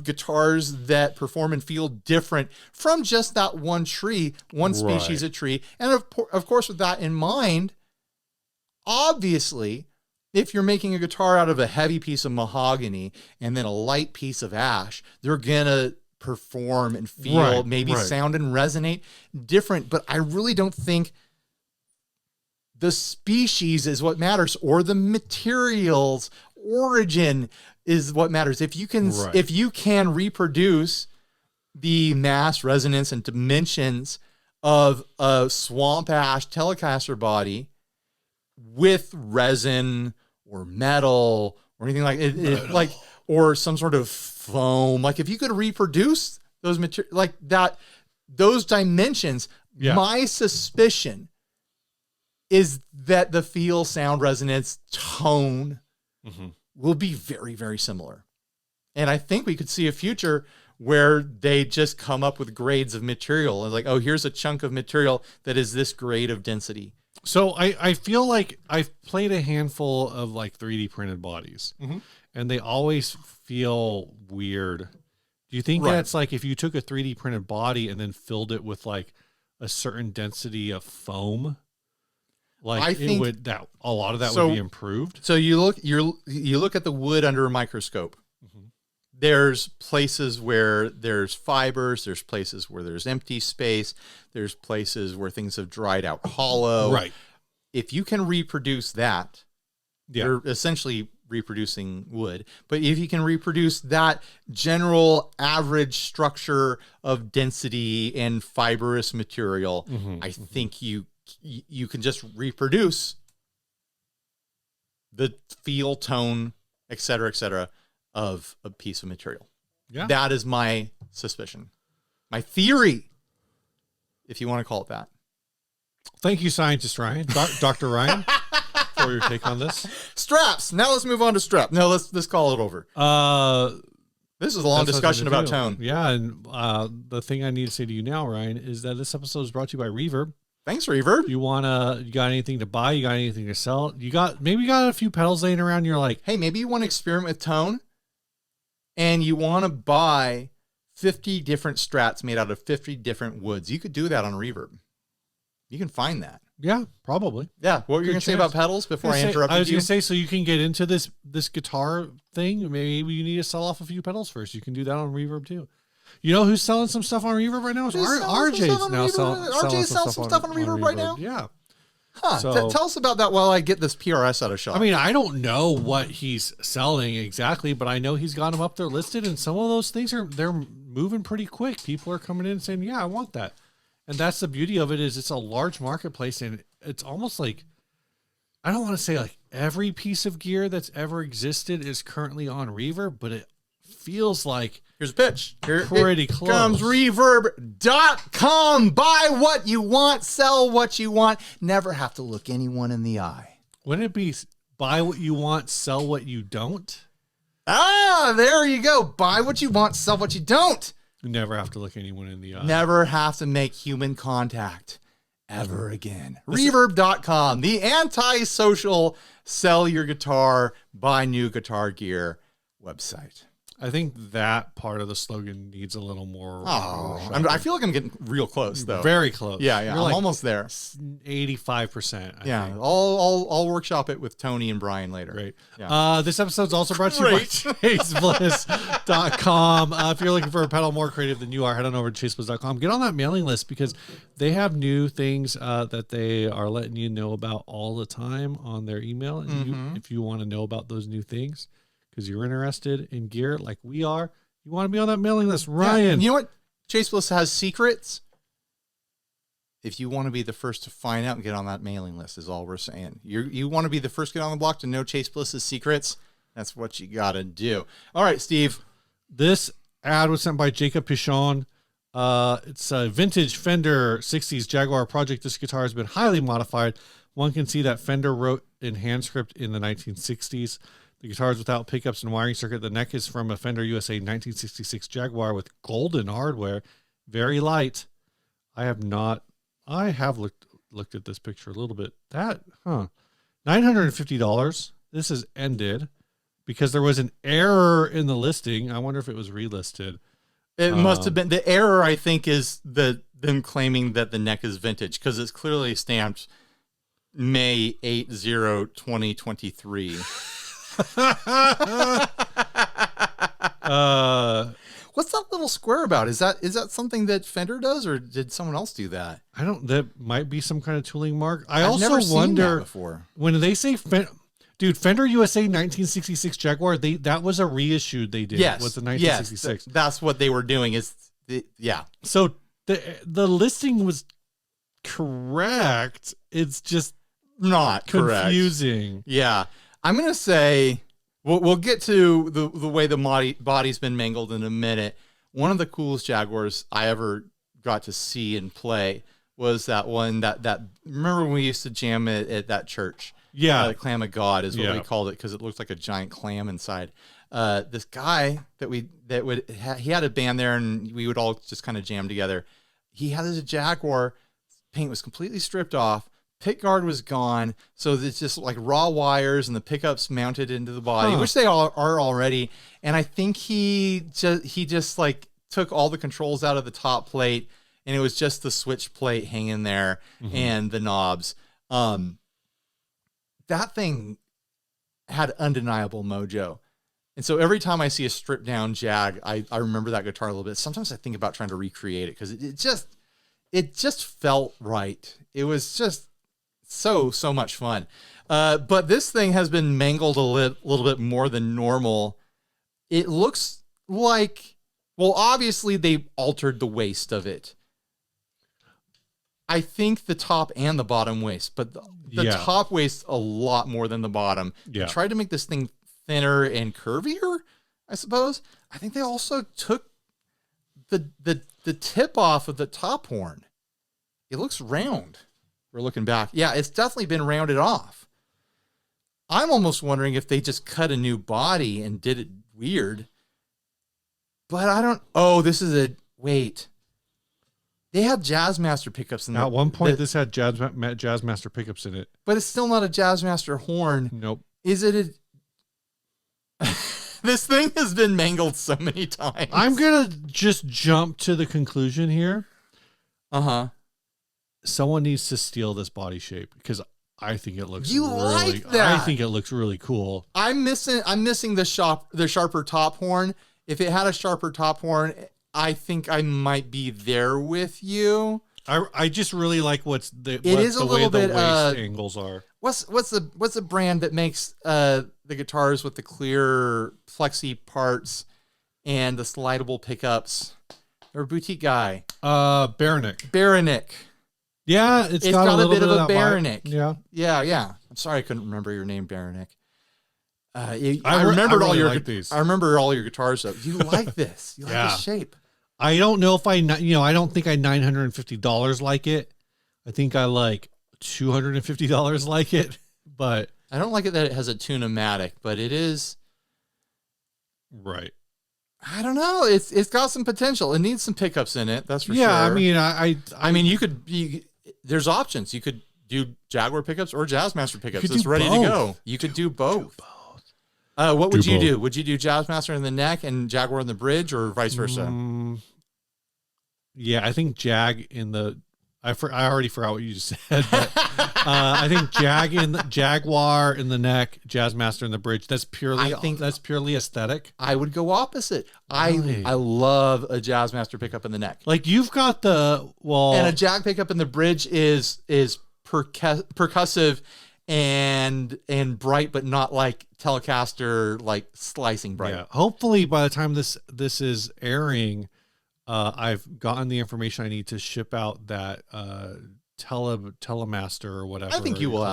guitars that perform and feel different from just that one tree, one species of tree. And of course, with that in mind, obviously, if you're making a guitar out of a heavy piece of mahogany and then a light piece of ash, they're gonna perform and feel, sound and resonate different. But I really don't think the species is what matters, or the materials origin is what matters. If you can reproduce the mass, resonance, and dimensions of a swamp ash Telecaster body with resin or metal or anything like it, or some sort of foam, like if you could reproduce those materials like that, those dimensions, my suspicion is that the feel, sound, resonance, tone will be very, very similar. And I think we could see a future where they just come up with grades of material and like, oh, here's a chunk of material that is this grade of density. So I feel like I've played a handful of like 3D printed bodies, and they always feel weird. Do you think that's like if you took a 3D printed body and then filled it with like a certain density of foam, like I think a lot of that would be improved? So you look at the wood under a microscope. There's places where there's fibers, there's places where there's empty space, there's places where things have dried out hollow. Right. If you can reproduce that, you're essentially reproducing wood. But if you can reproduce that general average structure of density and fibrous material, I think you can just reproduce the feel, tone, et cetera, of a piece of material. Yeah. That is my suspicion, my theory, if you want to call it that. Thank you, scientist Ryan, Dr. Ryan, for your take on this. Straps. Now let's move on to strap. No, let's call it over. This is a long discussion about tone. Yeah, and the thing I need to say to you now, Ryan, is that this episode is brought to you by Reverb. Thanks, Reverb. You got anything to buy? You got anything to sell? Maybe you got a few pedals laying around. You're like, hey, maybe you want to experiment with tone, and you want to buy 50 different strats made out of 50 different woods. You could do that on Reverb. You can find that. Yeah, probably. Yeah. What were you going to say about pedals before I interrupted you? I was going to say, so you can get into this guitar thing. Maybe you need to sell off a few pedals first. You can do that on Reverb too. You know who's selling some stuff on Reverb right now? RJ's now selling some stuff on Reverb right now? Yeah. Huh. So, tell us about that while I get this PRS out of shot. I mean, I don't know what he's selling exactly, but I know he's got them up there listed, and some of those things they're moving pretty quick. People are coming in and saying, yeah, I want that. And that's the beauty of it, is it's a large marketplace, and it's almost like, I don't want to say like every piece of gear that's ever existed is currently on Reverb, but it feels like, here's a pitch. Pretty close. Comes Reverb.com. Buy what you want, sell what you want, never have to look anyone in the eye. Wouldn't it be buy what you want, sell what you don't? Ah, there you go. Buy what you want, sell what you don't. You never have to look anyone in the eye. Never have to make human contact ever again. Reverb.com, the anti-social sell your guitar, buy new guitar gear website. I think that part of the slogan needs a little more. I feel like I'm getting real close, though. Very close. Yeah, I'm like almost there. 85%. I think. I'll workshop it with Tony and Brian later. Great. Yeah. This episode's also brought to you by ChaseBliss.com. If you're looking for a pedal more creative than you are, head on over to ChaseBliss.com. Get on that mailing list, because they have new things that they are letting you know about all the time on their email. And if you want to know about those new things, because you're interested in gear like we are, you want to be on that mailing list, Ryan. Yeah, you know what? Chase Bliss has secrets. If you want to be the first to find out and get on that mailing list, is all we're saying. You want to be the first to get on the block to know Chase Bliss's secrets. That's what you got to do. All right, Steve. This ad was sent by Jacob Pichon. It's a vintage Fender 60s Jaguar project. This guitar has been highly modified. One can see that Fender wrote in hand script in the 1960s. The guitar is without pickups and wiring circuit. The neck is from a Fender USA 1966 Jaguar with golden hardware. Very light. I have looked at this picture a little bit. $950. This is ended because there was an error in the listing. I wonder if it was relisted. It must have been. The error, I think, is them claiming that the neck is vintage, because it's clearly stamped May 8, 2023. What's that little square about? Is that something that Fender does, or did someone else do that? That might be some kind of tooling mark. I've also never wonder seen that before. When they say Fender USA 1966 Jaguar, that was a reissue they did. Yes, with the 1966. Yes, that's what they were doing. So the listing was correct. It's just not confusing. Correct. Yeah. I'm going to say, we'll get to the way the body's been mangled in a minute. One of the coolest Jaguars I ever got to see and play was that one that remember when we used to jam it at that church? Yeah. The Clam of God is what we called it, because it looked like a giant clam inside. This guy he had a band there, and we would all just kind of jam together. He had this Jaguar, paint was completely stripped off. Pick guard was gone, so it's just like raw wires and the pickups mounted into the body, which they all are already. And I think he just like took all the controls out of the top plate, and it was just the switch plate hanging there and the knobs. That thing had undeniable mojo. And so every time I see a stripped down Jag, I remember that guitar a little bit. Sometimes I think about trying to recreate it, because it just felt right. It was just so much fun. But this thing has been mangled a little bit more than normal. It looks like, well, obviously they altered the waist of it. I think the top and the bottom waist, but the top waist a lot more than the bottom. Yeah. They tried to make this thing thinner and curvier, I suppose. I think they also took the tip off of the top horn, it looks round. We're looking back. Yeah, it's definitely been rounded off. I'm almost wondering if they just cut a new body and did it weird. But I don't. Oh, this is a wait. They have Jazzmaster pickups in At one point, this had Jazzmaster pickups in it, but it's still not a Jazzmaster horn. Nope. Is it a? This thing has been mangled so many times. I'm gonna just jump to the conclusion here. Someone needs to steal this body shape because I think it looks like that. I think it looks really cool. I'm missing the sharper top horn. If it had a sharper top horn, I think I might be there with you. I just really like the way the waist angles are. What's the brand that makes the guitars with the clear plexi parts and the slidable pickups? They're a boutique guy. Baronic. Yeah, it's got a bit of a Baronic. Yeah. I'm sorry I couldn't remember your name, Baronic. I remembered all your these. I remember all your guitars though. You like this? You like the shape? I don't know if I don't think I $950 like it. I think I like $250 like it, but I don't like it that it has a Tune-o-matic, but it is right. I don't know. It's got some potential. It needs some pickups in it. That's for sure. Yeah, I mean, I mean, you could there's options. You could do Jaguar pickups or Jazzmaster pickups. It's ready to go. You could do both. What would you do? Would you do Jazzmaster in the neck and Jaguar in the bridge, or vice versa? Yeah, I think Jag in the. I already forgot what you just said. But, I think Jaguar in the neck, Jazzmaster in the bridge. That's purely aesthetic. I would go opposite. Really? I love a Jazzmaster pickup in the neck. Like you've got and a Jag pickup in the bridge is percussive and bright, but not like Telecaster, like slicing bright. Yeah. Hopefully by the time this is airing, I've gotten the information I need to ship out that Telemaster or whatever. I think you will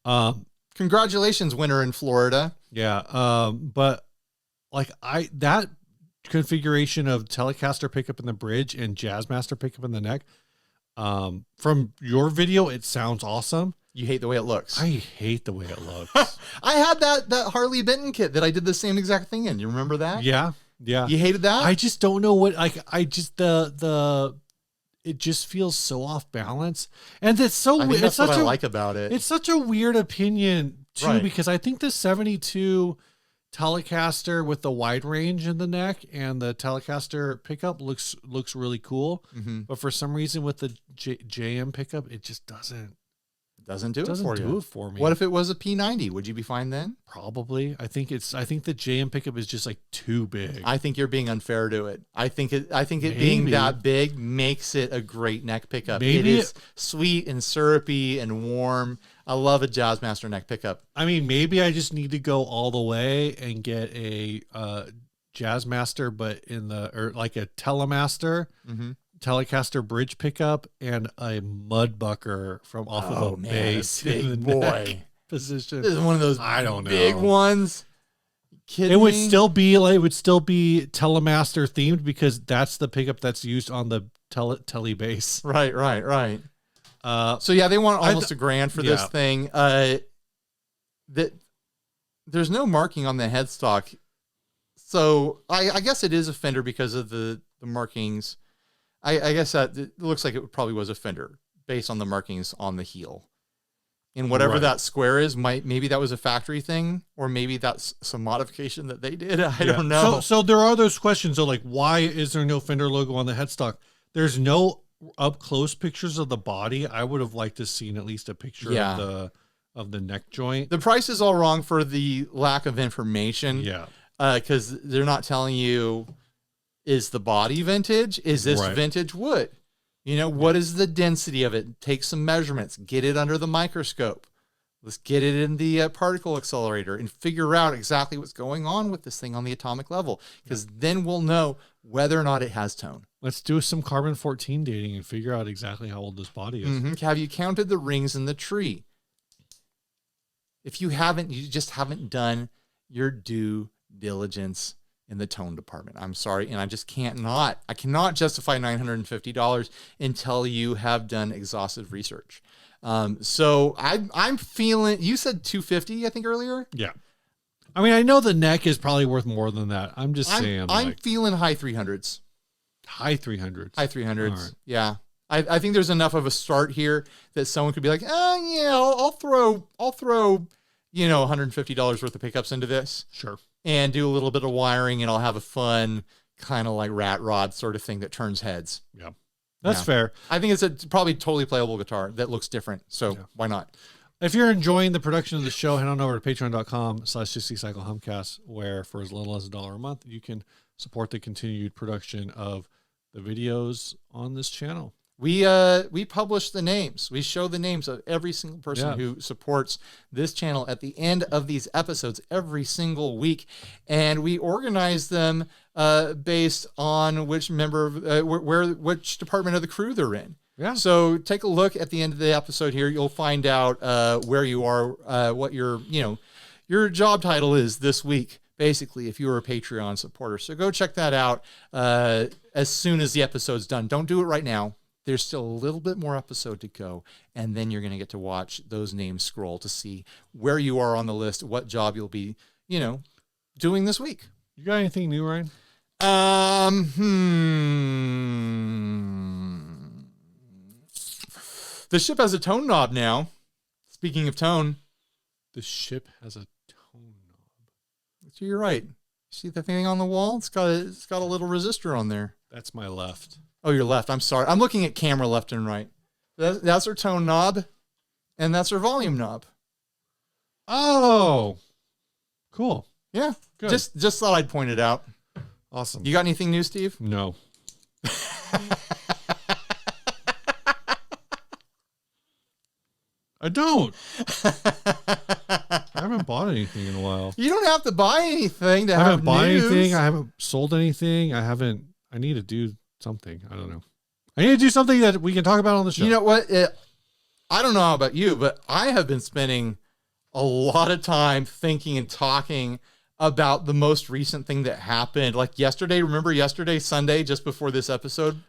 have. Congratulations, winner in Florida. Yeah. But like that configuration of Telecaster pickup in the bridge and Jazzmaster pickup in the neck, from your video, it sounds awesome. You hate the way it looks. I hate the way it looks. I had that Harley Benton kit that I did the same exact thing in. You remember that? Yeah. You hated that? I just don't know what it just feels so off balance. And it's so weird. That's what I like about it. It's such a weird opinion too, right, because I think the 72 Telecaster with the wide range in the neck and the Telecaster pickup looks really cool. Mm-hmm. But for some reason with the JM pickup, it just doesn't do it for me. What if it was a P90? Would you be fine then? Probably. I think the JM pickup is just like too big. I think you're being unfair to it. I think it being that big makes it a great neck pickup. It is sweet and syrupy and warm. I love a Jazzmaster neck pickup. I mean, maybe I just need to go all the way and get a Jazzmaster, but like a Telemaster. Mm-hmm. Telecaster bridge pickup and a mudbucker from off of a bass big boy position. This is one of those big ones. It would still be Telemaster themed because that's the pickup that's used on the tele bass. Right. So yeah, they want almost $1,000 for this thing. That there's no marking on the headstock, so I guess it is a Fender because of the markings. I guess that it looks like it probably was a Fender based on the markings on the heel. And whatever that square is, maybe that was a factory thing, or maybe that's some modification that they did. I don't know. So there are those questions. So like, why is there no Fender logo on the headstock? There's no up close pictures of the body. I would have liked to seen at least a picture of the neck joint. The price is all wrong for the lack of information. Yeah. Because they're not telling you, is the body vintage? Is this vintage wood? What is the density of it? Take some measurements, get it under the microscope. Let's get it in the particle accelerator and figure out exactly what's going on with this thing on the atomic level. Because then we'll know whether or not it has tone. Let's do some carbon 14 dating and figure out exactly how old this body is. Mm-hmm. Have you counted the rings in the tree? If you haven't, you just haven't done your due diligence in the tone department. I'm sorry, and I just I cannot justify $950 until you have done exhaustive research. So I'm feeling, you said 250, I think earlier. Yeah. I mean, I know the neck is probably worth more than that. I'm just saying. I'm feeling high 300s. High 300s. High 300s. Right. Yeah. I think there's enough of a start here that someone could be like, oh yeah, I'll throw, $150 worth of pickups into this. Sure. And do a little bit of wiring, and I'll have a fun kind of like rat rod sort of thing that turns heads. Yeah. That's fair. I think it's a probably totally playable guitar that looks different. So why not? If you're enjoying the production of the show, head on over to patreon.com/60cyclehumcast, where for as little as $1 a month, you can support the continued production of the videos on this channel. We publish the names. We show the names of every single person who supports this channel at the end of these episodes every single week. And we organize them based on which member of which department of the crew they're in. Yeah. So take a look at the end of the episode here. You'll find out where you are, what your job title is this week, basically, if you're a Patreon supporter. So go check that out as soon as the episode's done. Don't do it right now. There's still a little bit more episode to go, and then you're going to get to watch those names scroll to see where you are on the list, what job you'll be, doing this week. You got anything new, Ryan? The ship has a tone knob now. Speaking of tone. The ship has a tone knob. So you're right. See the thing on the wall? It's got a little resistor on there. That's my left. Oh, your left. I'm sorry. I'm looking at camera left and right. That's our tone knob, and that's our volume knob. Oh, cool. Yeah, good. Just thought I'd point it out. Awesome. You got anything new, Steve? No. I don't. I haven't bought anything in a while. You don't have to buy anything to I have haven't bought news. anything. I haven't sold anything. I need to do something. I don't know. I need to do something that we can talk about on the show. You know what? I don't know about you, but I have been spending a lot of time thinking and talking about the most recent thing that happened. Like yesterday, remember yesterday, Sunday, just before this episode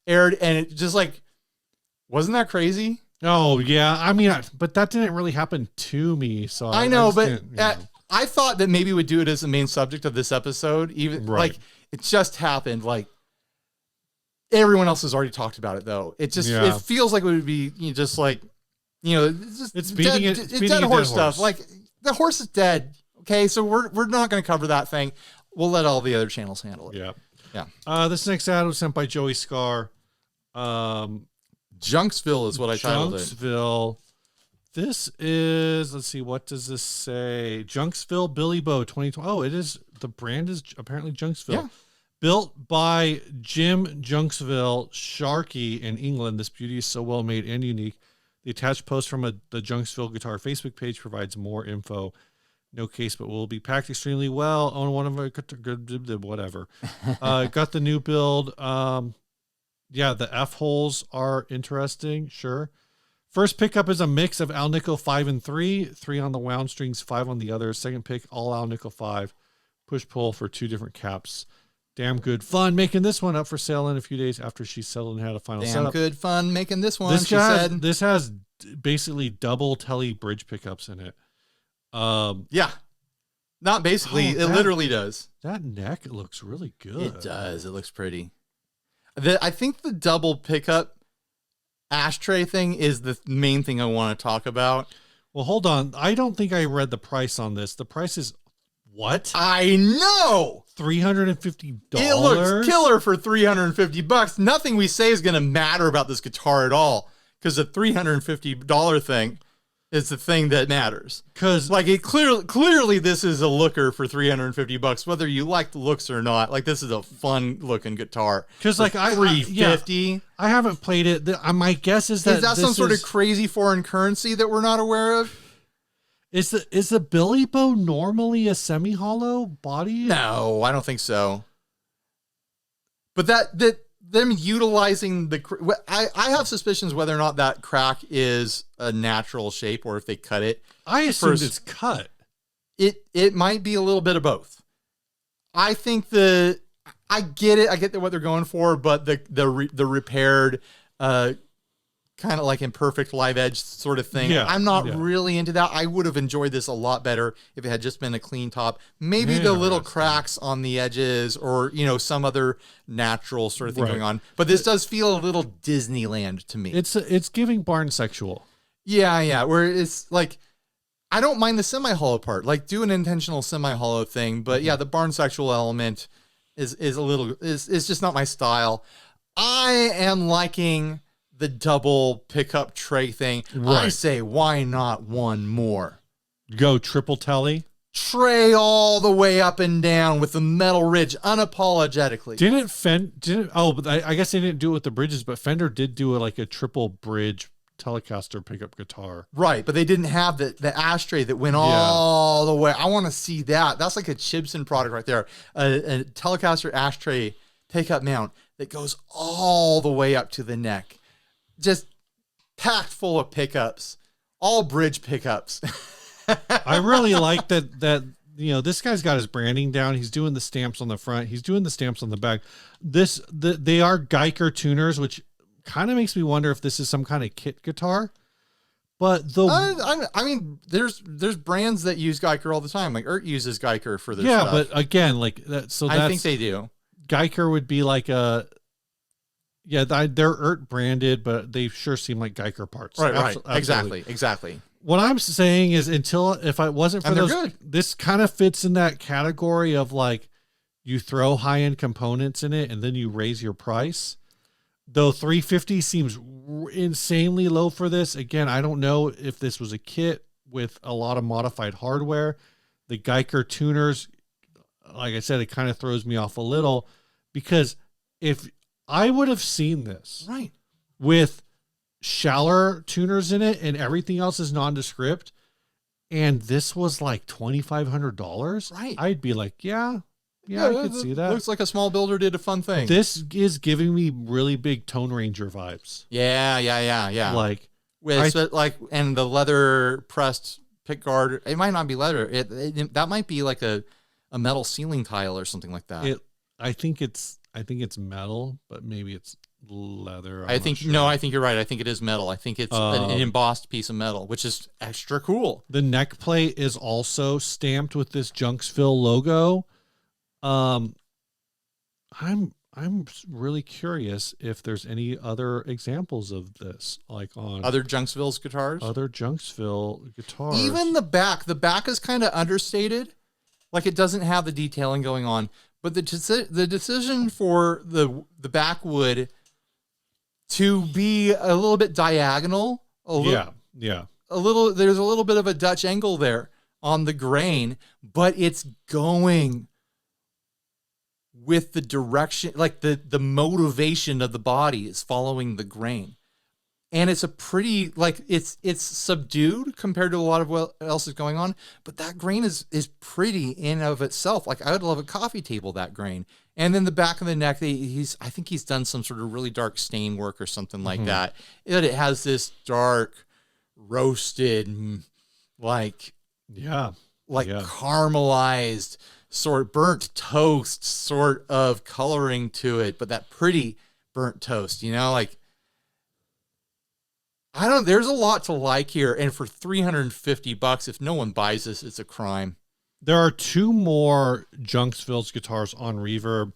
aired, and it just like, wasn't that crazy? Oh yeah. I mean, but that didn't really happen to me. So I know, but I thought that maybe we'd do it as the main subject of this episode. Even like it just happened. Like everyone else has already talked about it, though. It just it feels like it would be just like it's beating it's dead horse stuff. Like the horse is dead. Okay, so we're not going to cover that thing. We'll let all the other channels handle it. Yeah. This next ad was sent by Joey Scar. Junksville is what I titled it. Junksville. This is, let's see, what does this say? Junksville Billy Bow 2020. Oh, it is, the brand is apparently Junksville. Yeah. Built by Jim Junksville, Sharkey in England. This beauty is so well made and unique. The attached post from the Junksville Guitar Facebook page provides more info. No case, but will be packed extremely well on one of our whatever. Got the new build. Yeah, the F holes are interesting. Sure. First pickup is a mix of Alnico 5 and 3, 3 on the wound strings, 5 on the other. Second pick, all Alnico 5, push pull for 2 different caps. Damn good fun making this one up for sale in a few days after she settled and had a final setup. Damn good fun making this one. This has basically double tele bridge pickups in it. Yeah. Not basically, it literally does. That neck looks really good. It does. It looks pretty. I think the double pickup ashtray thing is the main thing I want to talk about. Well, hold on. I don't think I read the price on this. The price is what? I know. $350. It looks killer for $350. Nothing we say is going to matter about this guitar at all, because the $350 thing is the thing that matters. Because like it clearly this is a looker for $350, whether you like the looks or not. Like this is a fun looking guitar. Because like $350. I haven't played it. My guess is that some sort of crazy foreign currency that we're not aware of. Is the Billy Bow normally a semi-hollow body? No, I don't think so. But that them utilizing I have suspicions whether or not that crack is a natural shape or if they cut it. I assume it's cut. It might be a little bit of both. I think I get it. I get what they're going for, but the repaired, kind of like imperfect live edge sort of thing. Yeah, I'm not really into that. I would have enjoyed this a lot better if it had just been a clean top. Maybe the little cracks on the edges, or some other natural sort of thing going on. But this does feel a little Disneyland to me. It's giving barn sexual. Yeah. Where it's like, I don't mind the semi-hollow part. Like, do an intentional semi-hollow thing, but yeah, the barn sexual element is just not my style. I am liking the double pickup tray thing. Right. I say, why not one more? Go triple telly. Tray all the way up and down with the metal ridge unapologetically. But I guess they didn't do it with the bridges, but Fender did do like a triple bridge Telecaster pickup guitar. Right, but they didn't have the ashtray that went all the way. I want to see that. That's like a Chibson product right there. A Telecaster ashtray pickup mount that goes all the way up to the neck. Just packed full of pickups, all bridge pickups. I really like that this guy's got his branding down. He's doing the stamps on the front. He's doing the stamps on the back. They are Geiger tuners, which kind of makes me wonder if this is some kind of kit guitar. But I mean, there's brands that use Geiger all the time. Like uses Geiger for their stuff. But again, like that. So I think they do. Geiger would be like they're branded, but they sure seem like Geiger parts. Right. Exactly. What I'm saying is, if I wasn't for those, this kind of fits in that category of like, you throw high-end components in it and then you raise your price. Though $350 seems insanely low for this. Again, I don't know if this was a kit with a lot of modified hardware. The Geiger tuners, like I said, it kind of throws me off a little, because if I would have seen this with shallower tuners in it and everything else is nondescript, and this was like $2,500, I'd be like, yeah, I could see that. Looks like a small builder did a fun thing. This is giving me really big Tone Ranger vibes. Yeah. Like, and the leather pressed pick guard. It might not be leather. That might be like a metal ceiling tile or something like that. I think it's metal, but maybe it's leather. I think you're right. I think it is metal. I think it's an embossed piece of metal, which is extra cool. The neck plate is also stamped with this Junksville logo. I'm really curious if there's any other examples of this, like on other Junksville's guitars. Other Junksville guitars. Even the back is kind of understated, like it doesn't have the detailing going on. But the decision for the backwood to be a little bit diagonal, there's a little bit of a Dutch angle there on the grain, but it's going with the direction, like the motivation of the body is following the grain. And it's a pretty, like, it's subdued compared to a lot of what else is going on, but that grain is pretty in of itself. Like, I would love a coffee table, that grain. And then the back of the neck, I think he's done some sort of really dark stain work or something like that. It has this dark, roasted, caramelized, sort of burnt toast sort of coloring to it, but that pretty burnt toast, like, there's a lot to like here. And for $350, if no one buys this, it's a crime. There are two more Junksville's guitars on Reverb.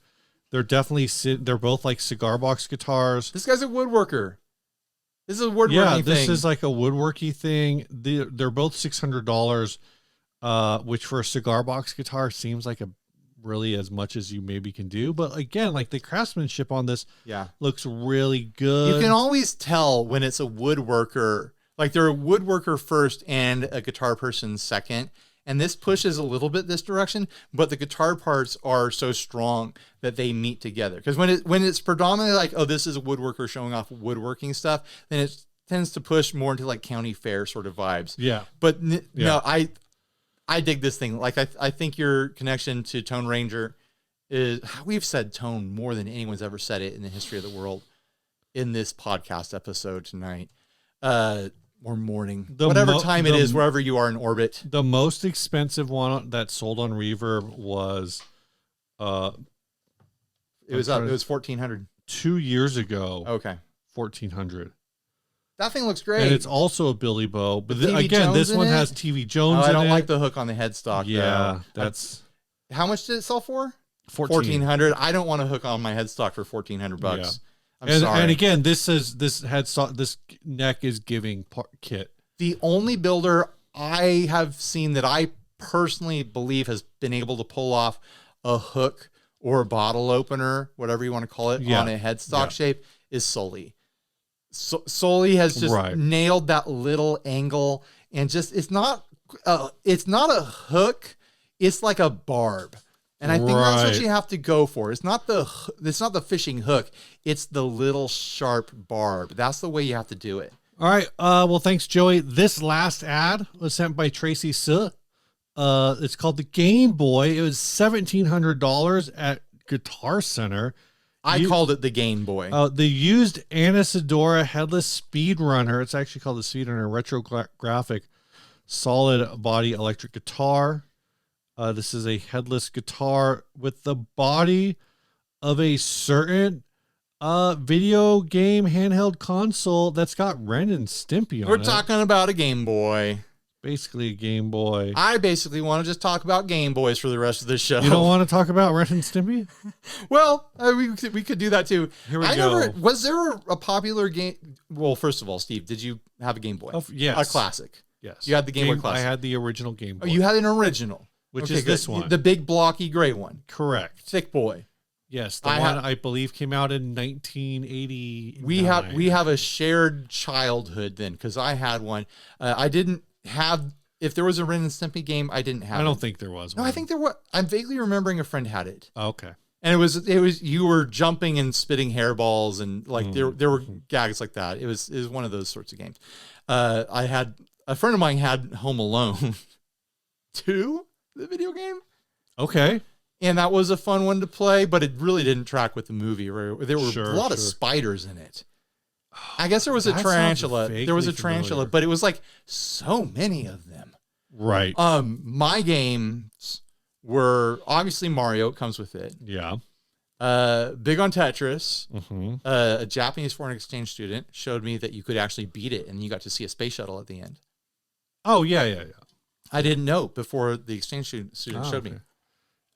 They're both like cigar box guitars. This guy's a woodworker. This is a woodworking thing. Yeah, this is like a woodworky thing. They're both $600, which for a cigar box guitar seems like really as much as you maybe can do. But again, like, the craftsmanship on this looks really good. You can always tell when it's a woodworker, like they're a woodworker first and a guitar person second. And this pushes a little bit this direction, but the guitar parts are so strong that they meet together. Because when it's predominantly like, oh, this is a woodworker showing off woodworking stuff, then it tends to push more into like county fair sort of vibes. Yeah. But no, I dig this thing. Like, I think your connection to Tone Ranger is, we've said tone more than anyone's ever said it in the history of the world in this podcast episode tonight. Or morning, whatever time it is, wherever you are in orbit. The most expensive one that sold on Reverb was It was 1400 2 years ago. Okay. 1400. That thing looks great. And it's also a Billy Bow. But again, Jones this one it? has TV Jones I don't in like it. the hook on the headstock. Yeah, though. that's... How much did it sell for? 1400. I don't want to hook on my headstock for $1,400. Yeah. I'm sorry. And again, this neck is giving kit. The only builder I have seen that I personally believe has been able to pull off a hook or a bottle opener, whatever you want to call it, on a headstock shape is Sully. Sully has just nailed that little angle, and just it's not a hook, it's like a barb. And I think that's what you have to go for. It's not the fishing hook, it's the little sharp barb. That's the way you have to do it. All right. Well, thanks, Joey. This last ad was sent by Tracy Suh. It's called the Gainboy. It was $1,700 at Guitar Center. I called it the Gainboy. The used Anisadora headless speedrunner. It's actually called the Speedrunner retrographic solid body electric guitar. This is a headless guitar with the body of a certain video game handheld console that's got Ren and Stimpy on it. We're talking about a Game Boy. Basically a Game Boy. I basically want to just talk about Game Boys for the rest of the show. You don't want to talk about Ren and Stimpy? Well, we could do that too. Here we go. Was there a popular game? Well, first of all, Steve, did you have a Game Boy? Yes. A classic. Yes. You had the Game Boy Classic. I had the original Game Boy. Oh, you had an original. Which is this one. The big blocky gray one. Correct. Thick boy. Yes, the one I believe came out in 1980. We have a shared childhood then, because I had one. I didn't have. If there was a Ren and Stimpy game, I didn't have. I don't think there was one. No, I think there was. I'm vaguely remembering a friend had it. Okay. And it was you were jumping and spitting hairballs and like there were gags like that. It was one of those sorts of games. I had a friend of mine had Home Alone 2, the video game. Okay. And that was a fun one to play, but it really didn't track with the movie. There were a lot of spiders in it. I guess there was a tarantula. There was a tarantula, but it was like so many of them. Right. My games were obviously Mario. It comes with it. Yeah. Big on Tetris. Mm-hmm. A Japanese foreign exchange student showed me that you could actually beat it, and you got to see a space shuttle at the end. Oh yeah. I didn't know before the exchange student showed me.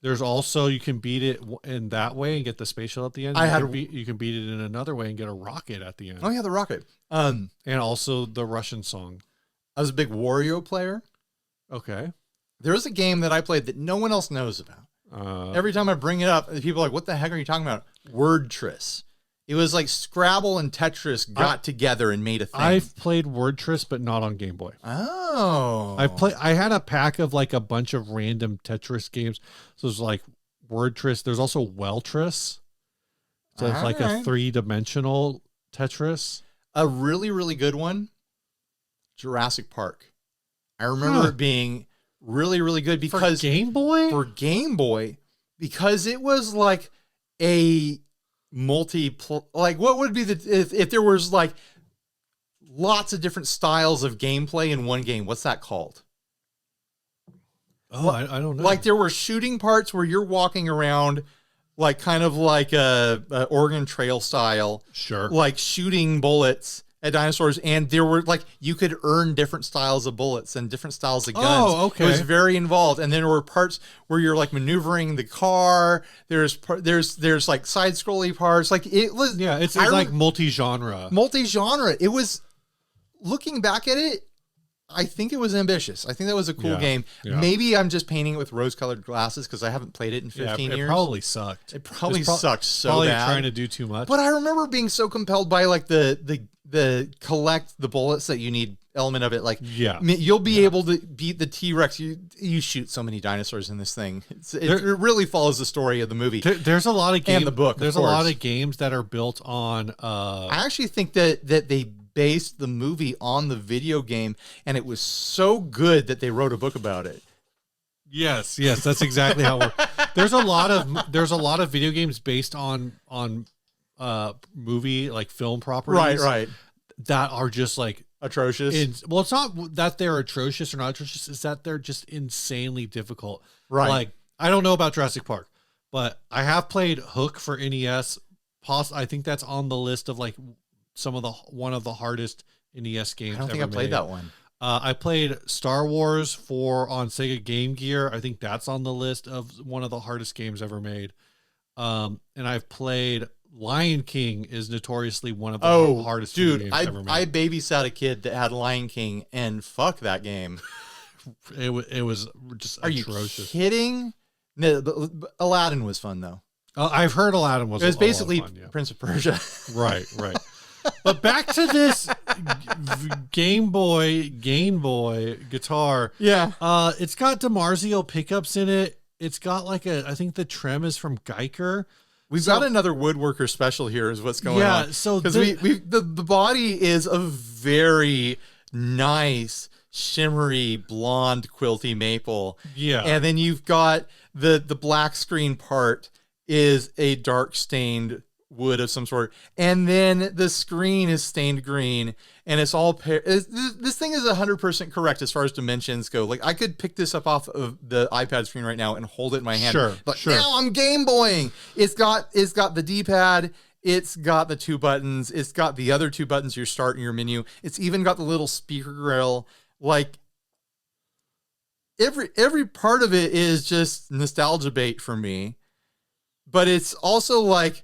There's also, you can beat it in that way and get the space shuttle at the end. You can beat it in another way and get a rocket at the end. Oh yeah, the rocket. And also the Russian song. I was a big Wario player. Okay. There was a game that I played that no one else knows about. Every time I bring it up, people are like, what the heck are you talking about? Wordtris. It was like Scrabble and Tetris got together and made a thing. I've played Wordtris, but not on Game Boy. Oh. I had a pack of like a bunch of random Tetris games. So there's like Wordtris. There's also Welltris. So it's like a 3-dimensional Tetris. A really, really good one. Jurassic Park. I remember it being really, really good because for Game Boy? For Game Boy, because it was like a like what would be if there was like lots of different styles of gameplay in one game, what's that called? Oh, I don't know. Like there were shooting parts where you're walking around like kind of like a Oregon Trail style, sure, like shooting bullets at dinosaurs, and there were like you could earn different styles of bullets and different styles of guns. Oh, okay. It was very involved, and then there were parts where you're like maneuvering the car. There's like side scrolly parts. Like it was, it's like multi-genre. It was, looking back at it, I think it was ambitious. I think that was a cool game. Yeah. Maybe I'm just painting it with rose-colored glasses because I haven't played it in 15 years. It probably sucked. It probably sucked so probably bad. Trying to do too much. But I remember being so compelled by like the collect the bullets that you need element of it. Like, you'll be able to beat the T-Rex. You shoot so many dinosaurs in this thing. It really follows the story of the movie. There's a lot of games. And the book. There's a lot of games that are built on. I actually think that they based the movie on the video game, and it was so good that they wrote a book about it. Yes, that's exactly how it works. There's a lot of video games based on movie, like film properties, right, that are just like atrocious. Well, it's not that they're atrocious or not atrocious; it's that they're just insanely difficult. Right. Like, I don't know about Jurassic Park, but I have played Hook for NES. I think that's on the list of like one of the hardest NES games. I don't think I played that one. I played Star Wars on Sega Game Gear. I think that's on the list of one of the hardest games ever made. And I've played Lion King is notoriously one of the hardest games ever made. I babysat a kid that had Lion King, and fuck that game. It was just atrocious. Are you kidding? No, Aladdin was fun though. I've heard Aladdin was. It was basically fun, yeah. Prince of Persia. Right. But back to this Gainboy guitar. Yeah. It's got DiMarzio pickups in it. It's got like I think the trem is from Geiger. We've got another woodworker special here is what's going on. Yeah, so because the body is a very nice shimmery blonde quilty maple. Yeah. And then you've got the black screen part is a dark stained wood of some sort. And then the screen is stained green, and it's all this thing is 100% correct as far as dimensions go. Like I could pick this up off of the iPad screen right now and hold it in my hand. Sure. Now I'm Game Boying. It's got the D-pad. It's got the 2 buttons. It's got the other 2 buttons, your start and your menu. It's even got the little speaker grill. Like every part of it is just nostalgia bait for me. But it's also like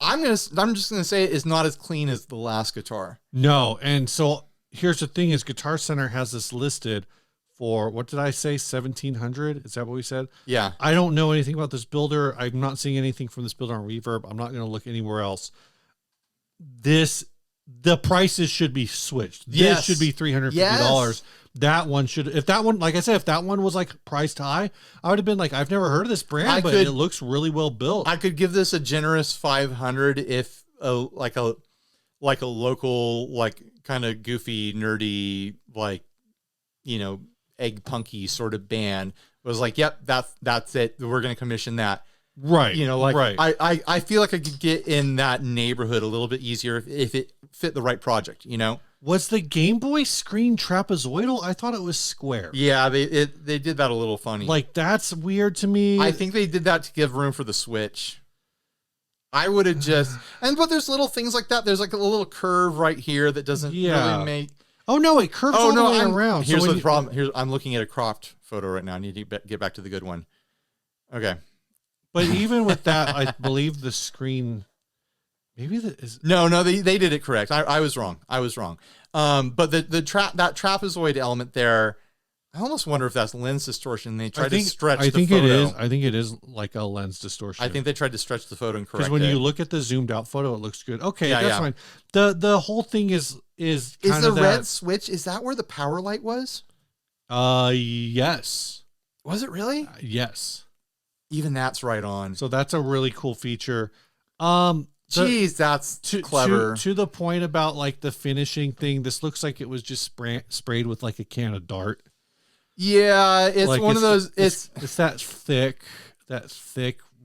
I'm just gonna say it's not as clean as the last guitar. No, and so here's the thing: is Guitar Center has this listed for what did I say? 1,700? Is that what we said? Yeah. I don't know anything about this builder. I'm not seeing anything from this builder on Reverb. I'm not going to look anywhere else. The prices should be switched. This should be $350. Yes. That one should, if that one, like I said, if that one was like priced high, I would have been like, I've never heard of this brand, but it looks really well built. I could give this a generous 500 if like a local, like kind of goofy, nerdy, like, you know, egg punky sort of band was like, yep, that's it. We're going to commission that. Right. You know, like right. I feel like I could get in that neighborhood a little bit easier if it fit the right project, you know? Was the Game Boy screen trapezoidal? I thought it was square. Yeah, they did that a little funny. Like, that's weird to me. I think they did that to give room for the Switch. I would have but there's little things like that. There's like a little curve right here that doesn't really make. Oh no, it curves all the way around. Here's the problem. I'm looking at a cropped photo right now. I need to get back to the good one. Okay. But even with that, I believe the screen. Maybe that is no. They did it correct. I was wrong. But that trapezoid element there, I almost wonder if that's lens distortion. They tried to stretch. I think it is. I think it is like a lens distortion. I think they tried to stretch the photo and correct it. Because when you look at the zoomed out photo, it looks good. Okay, that's fine. The whole thing is kind of the red switch. Is that where the power light was? Yes. Was it really? Yes. Even that's right on. So that's a really cool feature. Jeez, that's clever. To the point about like the finishing thing, this looks like it was just sprayed with like a can of Dart. Yeah, it's like one of those. It's that thick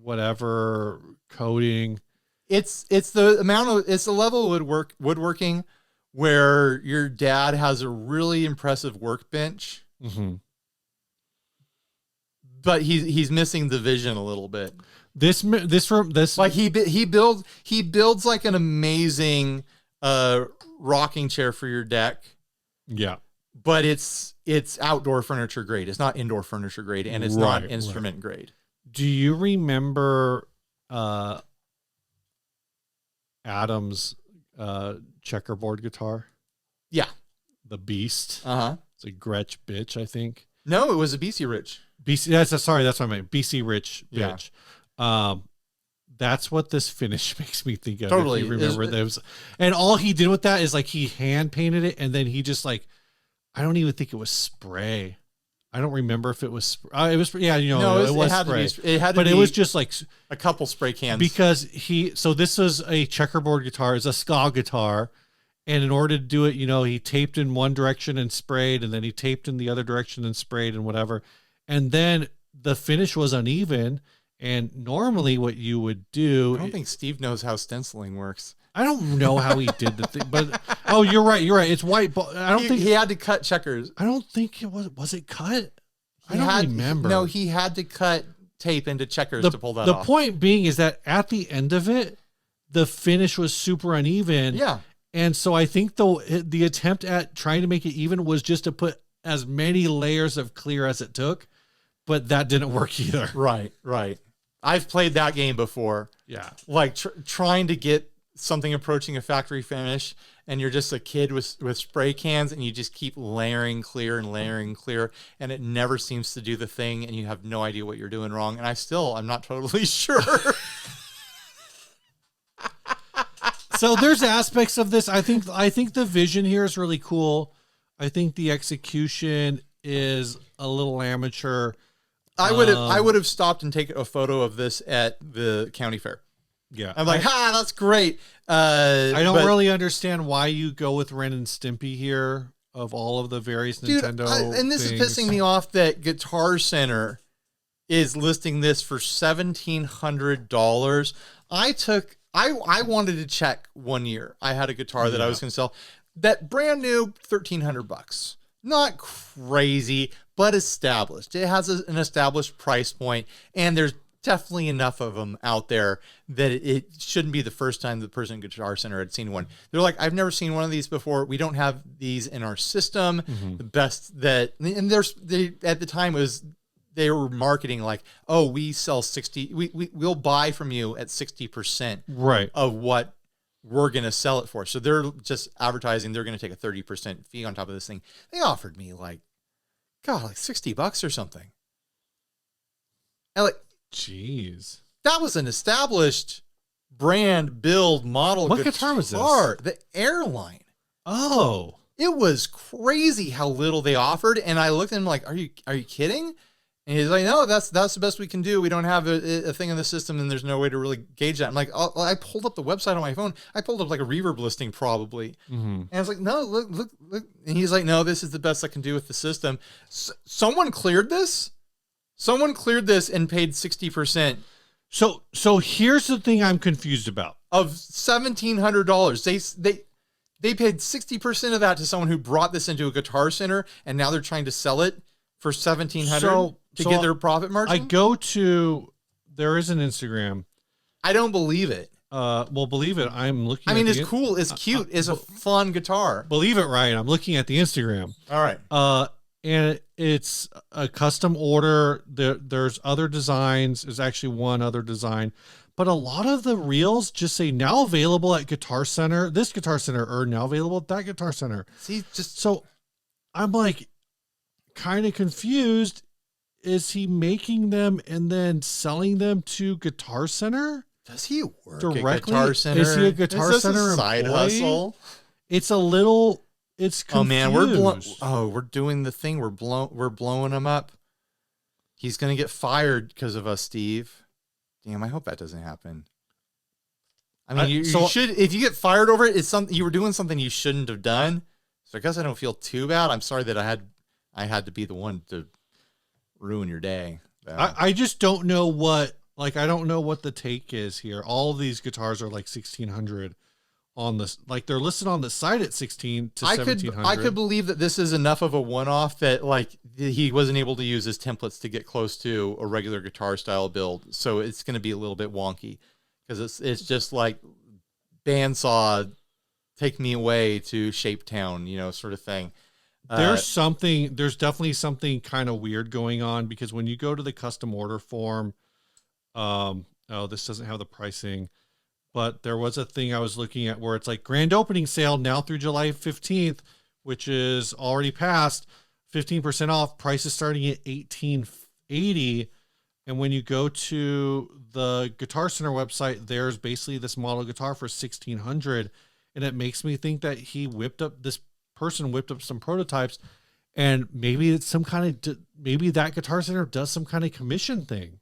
whatever coating. It's the level of woodworking where your dad has a really impressive workbench. Mm-hmm. But he's missing the vision a little bit. This like he builds like an amazing rocking chair for your deck. Yeah. But it's outdoor furniture grade. It's not indoor furniture grade, and it's not instrument grade. Do you remember Adam's checkerboard guitar? Yeah. The Beast. Uh-huh. It's a Gretsch bitch, I think. No, it was a BC Rich. That's what I meant. BC Rich bitch. Yeah. That's what this finish makes me think of. Totally. If you remember those. And all he did with that is like he hand painted it, and then he just like, I don't even think it was spray. I don't remember if it was. It was. Yeah, you know, no, it was spray. It was just like a couple spray cans because So this was a checkerboard guitar. It's a ska guitar. And in order to do it, you know, he taped in one direction and sprayed, and then he taped in the other direction and sprayed and whatever. And then the finish was uneven. And normally what you would do... I don't think Steve knows how stenciling works. I don't know how he did the thing, but... Oh, you're right. It's white. But I don't think... He had to cut checkers. I don't think it was... Was it cut? I don't remember. No, he had to cut tape into checkers to pull that the off. The point being is that at the end of it, the finish was super uneven. Yeah. And so I think the attempt at trying to make it even was just to put as many layers of clear as it took, but that didn't work either. Right. I've played that game before. Yeah. Like trying to get something approaching a factory finish, and you're just a kid with spray cans, and you just keep layering clear, and it never seems to do the thing, and you have no idea what you're doing wrong. And I'm not totally sure. So there's aspects of this. I think the vision here is really cool. I think the execution is a little amateur. I would have stopped and taken a photo of this at the county fair. Yeah. I'm like, that's great. I don't really understand why you go with Ren and Stimpy here of all of the various Nintendo and this things. is pissing me off that Guitar Center is listing this for $1,700. I wanted to check one year. I had a guitar that I was going to sell that brand new, $1,300. Not crazy, but established. It has an established price point, and there's definitely enough of them out there that it shouldn't be the first time the person at Guitar Center had seen one. They're like, I've never seen one of these before. We don't have these in our system. Mm-hmm. The best that, and at the time they were marketing like, oh, we sell 60, we'll buy from you at 60% right of what we're going to sell it for. So they're just advertising they're going to take a 30% fee on top of this thing. They offered me like $60 or something. And like, jeez, that was an established brand build model. What guitar was this? The Airline. Oh, it was crazy how little they offered. And I looked at him like, are you kidding? And he's like, no, that's the best we can do. We don't have a thing in the system, and there's no way to really gauge that. I'm like, I pulled up the website on my phone. I pulled up like a Reverb listing probably. Mm-hmm. And I was like, no, look. And he's like, no, this is the best I can do with the system. Someone cleared this. Someone cleared this and paid 60%. So here's the thing I'm confused about. Of $1,700. They paid 60% of that to someone who brought this into a Guitar Center, and now they're trying to sell it for $1,700 to get their profit margin. There is an Instagram. I don't believe it. Well, believe it. I'm looking. I mean, it's cool. It's cute. It's a fun guitar. Believe it, Ryan. I'm looking at the Instagram. All right. And it's a custom order. There's other designs. There's actually one other design, but a lot of the reels just say now available at Guitar Center. This Guitar Center, or now available at that Guitar Center. See, just so I'm like kind of confused. Is he making them and then selling them to Guitar Center? Does he work directly at Guitar Center? Is he a Guitar Center a side employee? hustle? It's a little. It's confused. Oh man, we're doing the thing. We're blowing him up. He's gonna get fired because of us, Steve. Damn, I hope that doesn't happen. I mean, you should. If you get fired over it, it's something you were doing something you shouldn't have done. So I guess I don't feel too bad. I'm sorry that I had to be the one to ruin your day. I just don't know what. Like, I don't know what the take is here. All of these guitars are like 1,600 on this. Like, they're listed on the site at 16 to 1,700. I could believe that this is enough of a one-off that like he wasn't able to use his templates to get close to a regular guitar style build. So it's going to be a little bit wonky because it's just like bandsaw, take me away to Shape Town, sort of thing. There's definitely something kind of weird going on because when you go to the custom order form, this doesn't have the pricing, but there was a thing I was looking at where it's like grand opening sale now through July 15th, which is already passed, 15% off, prices starting at $1,880. And when you go to the Guitar Center website, there's basically this model guitar for $1,600. And it makes me think that this person whipped up some prototypes, and maybe it's some kind of, maybe that Guitar Center does some kind of commission thing.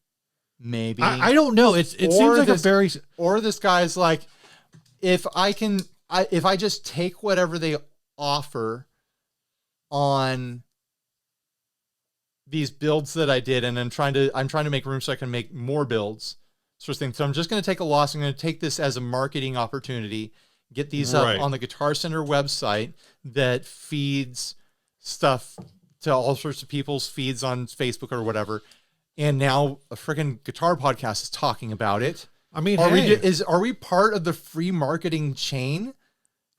Maybe. I don't know. It seems like or this guy's like, if I just take whatever they offer on these builds that I did, and I'm trying to make room so I can make more builds, sort of thing. So I'm just going to take a loss. I'm going to take this as a marketing opportunity, get these up on the Guitar Center website that feeds stuff to all sorts of people's feeds on Facebook or whatever. and now a freaking guitar podcast is talking about it. I mean, are we part of the free marketing chain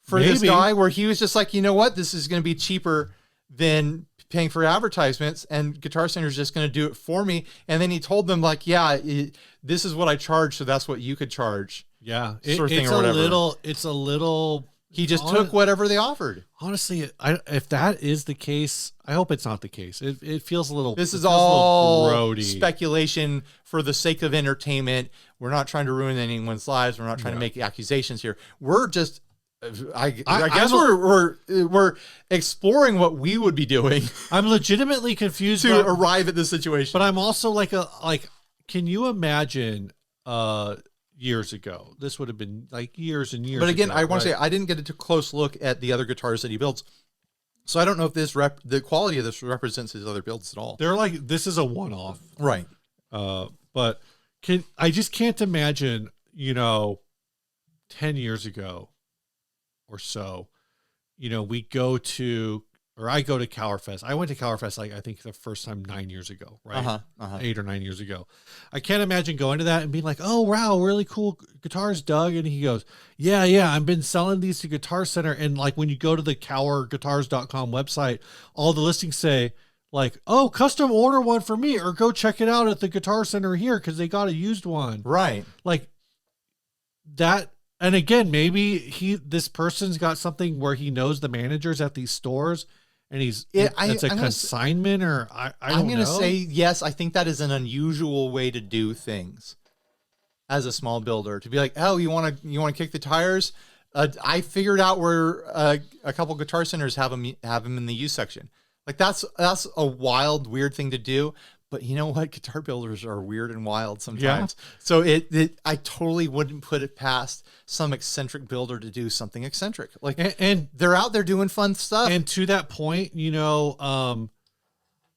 for this guy, where he was just like, you know what, this is going to be cheaper than paying for advertisements, and Guitar Center is just going to do it for me. And then he told them like, yeah, this is what I charge, so that's what you could charge. Yeah, it's a little. He just took whatever they offered. Honestly, if that is the case, I hope it's not the case. It feels a little. This is all speculation for the sake of entertainment. We're not trying to ruin anyone's lives. We're not trying to make accusations here. We're just. I guess we're exploring what we would be doing. I'm legitimately confused to arrive at this situation. But I'm also like, can you imagine years ago? This would have been like years and years. But again, ago, I want to say I didn't get a close look at the other guitars that he builds, so I don't know if the quality of this represents his other builds at all. They're like, this is a one-off, right? But I just can't imagine, 10 years ago or so, I go to CalorFest. I went to CalorFest, I think the first time 9 years ago, right? 8 or 9 years ago. I can't imagine going to that and being like, oh, wow, really cool guitars, Doug. And he goes, yeah, I've been selling these to Guitar Center. And like, when you go to the CalorGuitars.com website, all the listings say like, oh, custom order one for me, or go check it out at the Guitar Center here, because they got a used one. Right. Like that. And again, maybe this person's got something where he knows the managers at these stores, and it's a consignment, or I'm going to say, yes, I think that is an unusual way to do things as a small builder, to be like, oh, you want to kick the tires? I figured out where a couple Guitar Centers have them in the used section. Like that's a wild, weird thing to do. But you know what? Guitar builders are weird and wild sometimes. Yeah. So I totally wouldn't put it past some eccentric builder to do something eccentric. Like, and they're out there doing fun stuff. And to that point,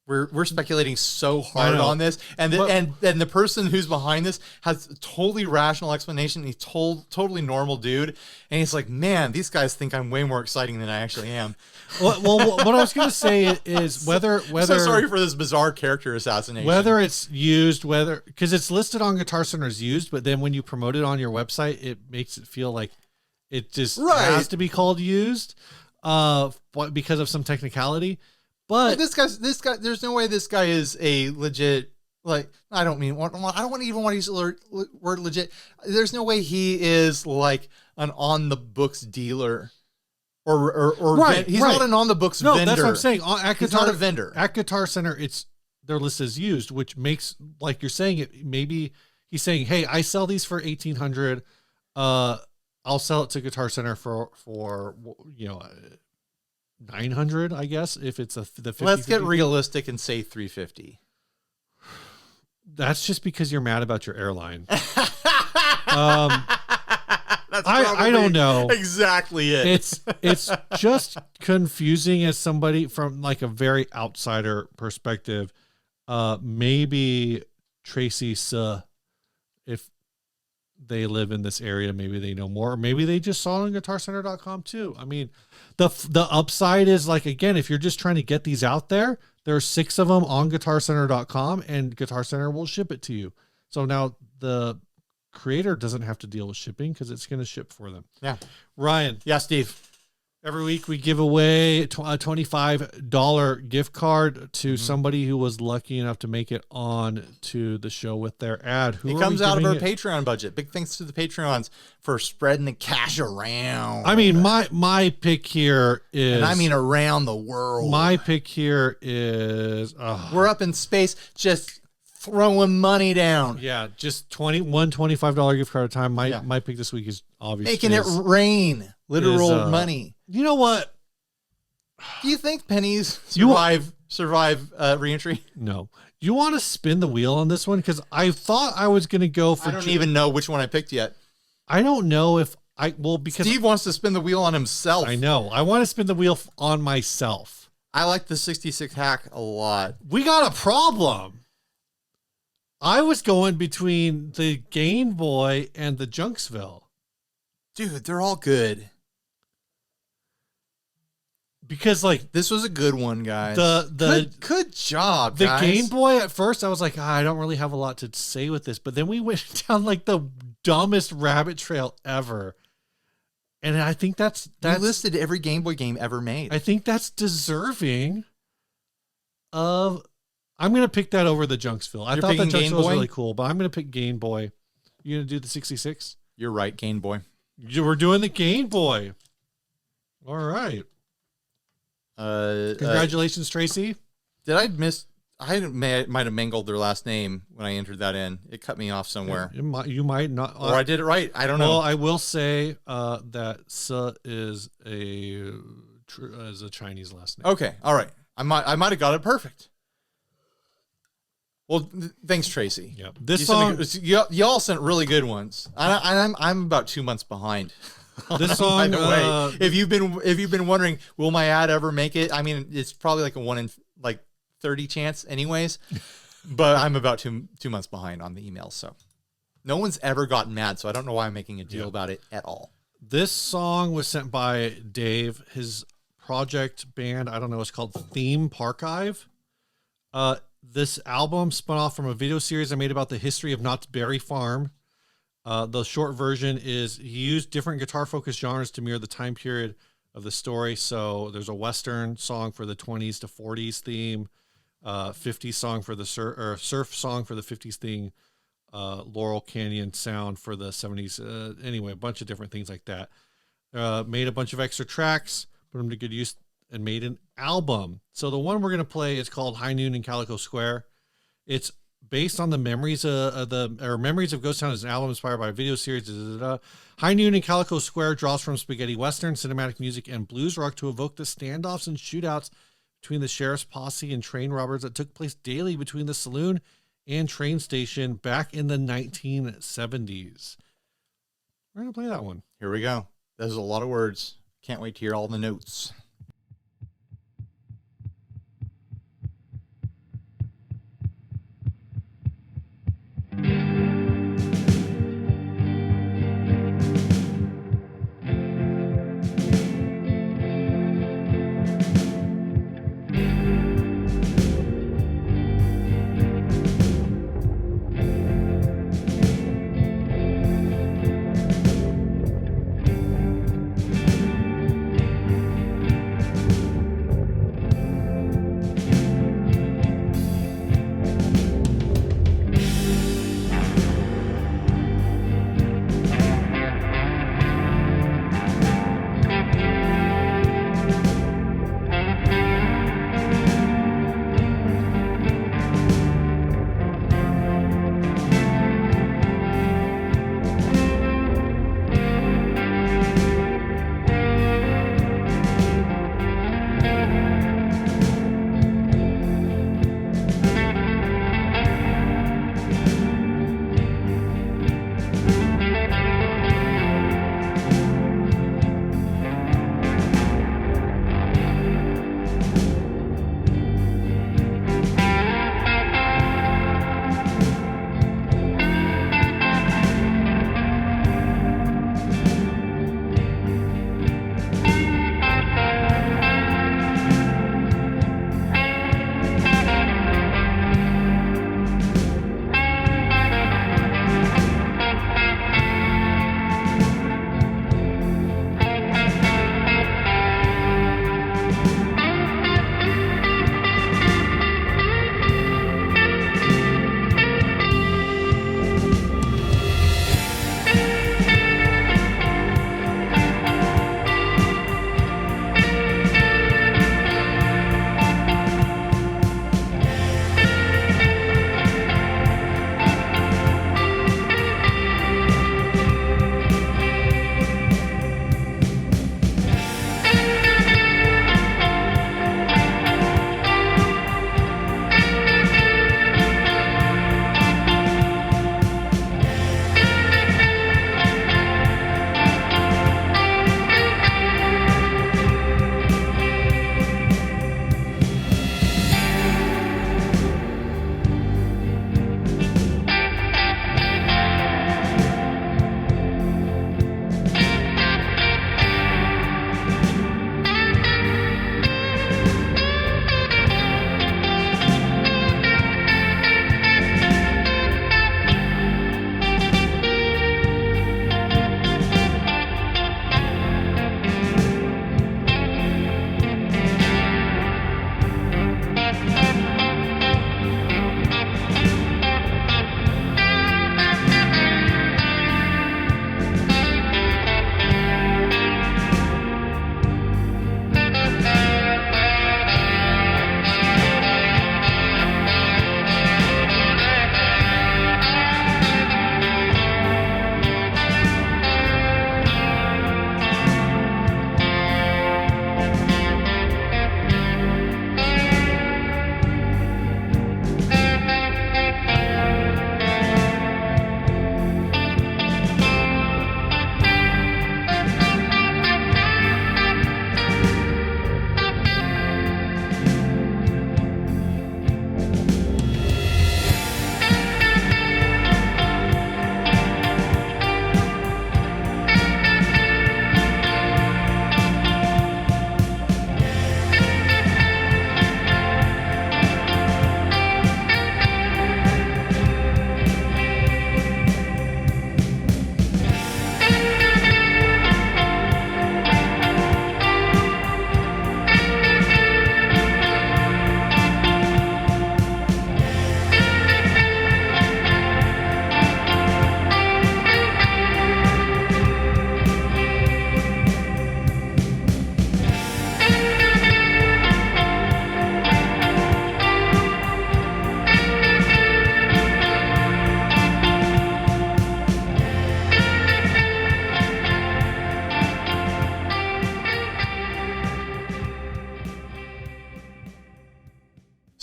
we're speculating so hard on this, and the person who's behind this has a totally rational explanation. He's totally normal dude, and he's like, man, these guys think I'm way more exciting than I actually am. Well, what I was going to say is whether so sorry for this bizarre character assassination. Whether it's used, because it's listed on Guitar Center as used, but then when you promote it on your website, it makes it feel like it just has to be called used, because of some technicality. But this guy, there's no way this guy is a legit, like, I don't even want to use the word legit. There's no way he is like an on the books dealer or right. He's not an on the books vendor. No, that's what I'm saying. He's not a vendor. At Guitar Center, they're listed as used, which makes, like you're saying, it maybe he's saying, hey, I sell these for $1,800. I'll sell it to Guitar Center for $900, I guess, if it's the 50. Let's get realistic and say $350. That's just because you're mad about your airline. I don't know exactly it. It's just confusing as somebody from like a very outsider perspective. Maybe Tracy, if they live in this area, maybe they know more, or maybe they just saw it on guitarcenter.com too. I mean, the upside is, like, again, if you're just trying to get these out there, there are 6 of them on guitarcenter.com, and Guitar Center will ship it to you. So now the creator doesn't have to deal with shipping, because it's going to ship for them. Yeah. Ryan. Yeah, Steve. Every week we give away a $25 gift card to somebody who was lucky enough to make it on to the show with their ad. It comes out of our Patreon budget. Big thanks to the Patreons for spreading the cash around. I mean, my pick here is... And I mean around the world. My pick here is... we're up in space just throwing money down. Yeah, just $25 gift card at a time. My pick this week is obviously... Making it rain. Literal money. You know what? Do you think pennies survive re-entry? No. Do you want to spin the wheel on this one? Because I thought I was going to go for... I don't even know which one I picked yet. I don't know if because... Steve wants to spin the wheel on himself. I know. I want to spin the wheel on myself. I like the 66 hack a lot. We got a problem. I was going between the Gainboy and the Junksville. Dude, they're all good. because like This was a good one, guys. Good job, the guys. Game Boy. At first, I was like, I don't really have a lot to say with this, but then we went down like the dumbest rabbit trail ever, and I think that's You listed every Game Boy game ever made. I think that's deserving of. I'm gonna pick that over the Junksville. I thought the Junksville was really cool, but I'm gonna pick Game Boy. You gonna do the 66? You're right, Game Boy. We're doing the Game Boy. All right. Congratulations, Tracy. Did I miss? I might have mangled their last name when I entered that in. It cut me off somewhere. You might not. Or I did it right. I don't know. Well, I will say that "se" is a Chinese last name. Okay. All right. I might have got it perfect. Well, thanks, Tracy. Yep. This song, y'all sent really good ones. I'm about 2 months behind. This song, by the way, if you've been wondering, will my ad ever make it? I mean, it's probably like a 1 in 30 chance, anyways. But I'm about two months behind on the emails, so no one's ever gotten mad. So I don't know why I'm making a deal about it at all. This song was sent by Dave. His project band, I don't know, it's called Theme Parchive. This album spun off from a video series I made about the history of Knott's Berry Farm. The short version is he used different guitar-focused genres to mirror the time period of the story. So there's a Western song for the 20s to 40s theme, 50s song for the surf song for the 50s theme, Laurel Canyon sound for the 70s. Anyway, a bunch of different things like that. Made a bunch of extra tracks, put them to good use, and made an album. So the one we're going to play is called High Noon in Calico Square. It's based on the memories of Ghost Town. Is an album inspired by a video series. High Noon in Calico Square draws from spaghetti western, cinematic music, and blues rock to evoke the standoffs and shootouts between the sheriff's posse and train robbers that took place daily between the saloon and train station back in the 1970s. We're going to play that one. Here we go. There's a lot of words. Can't wait to hear all the notes.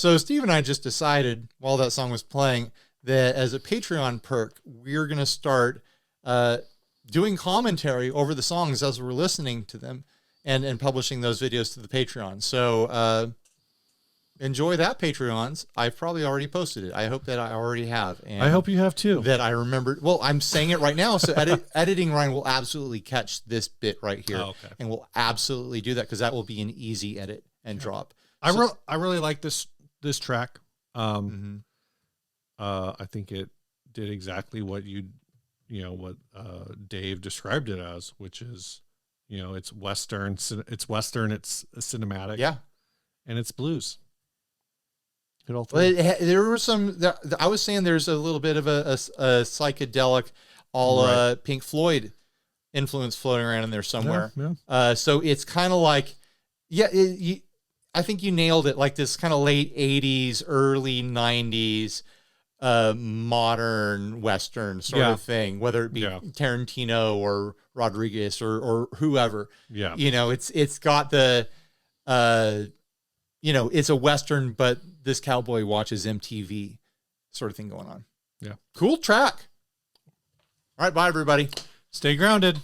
So Steve and I just decided while that song was playing that as a Patreon perk, we're going to start doing commentary over the songs as we're listening to them and publishing those videos to the Patreon. So enjoy that, Patreons. I've probably already posted it. I hope that I already have. And I hope you have too. That I remembered. Well, I'm saying it right now. So editing Ryan will absolutely catch this bit right here. Oh, okay. And we'll absolutely do that because that will be an easy edit and drop. I really like this track. I think it did exactly what what Dave described it as, which is, it's Western, it's cinematic. Yeah. And it's blues. Well, there were some, I was saying there's a little bit of a psychedelic, all Pink Floyd influence floating around in there somewhere. Yeah. So it's kind of like, I think you nailed it. Like this kind of late 80s, early 90s, modern Western sort of thing, whether it be Tarantino or Rodriguez or whoever. Yeah. It's got the, it's a Western, but this cowboy watches MTV sort of thing going on. Yeah. Cool track. All right. Bye, everybody. Stay grounded.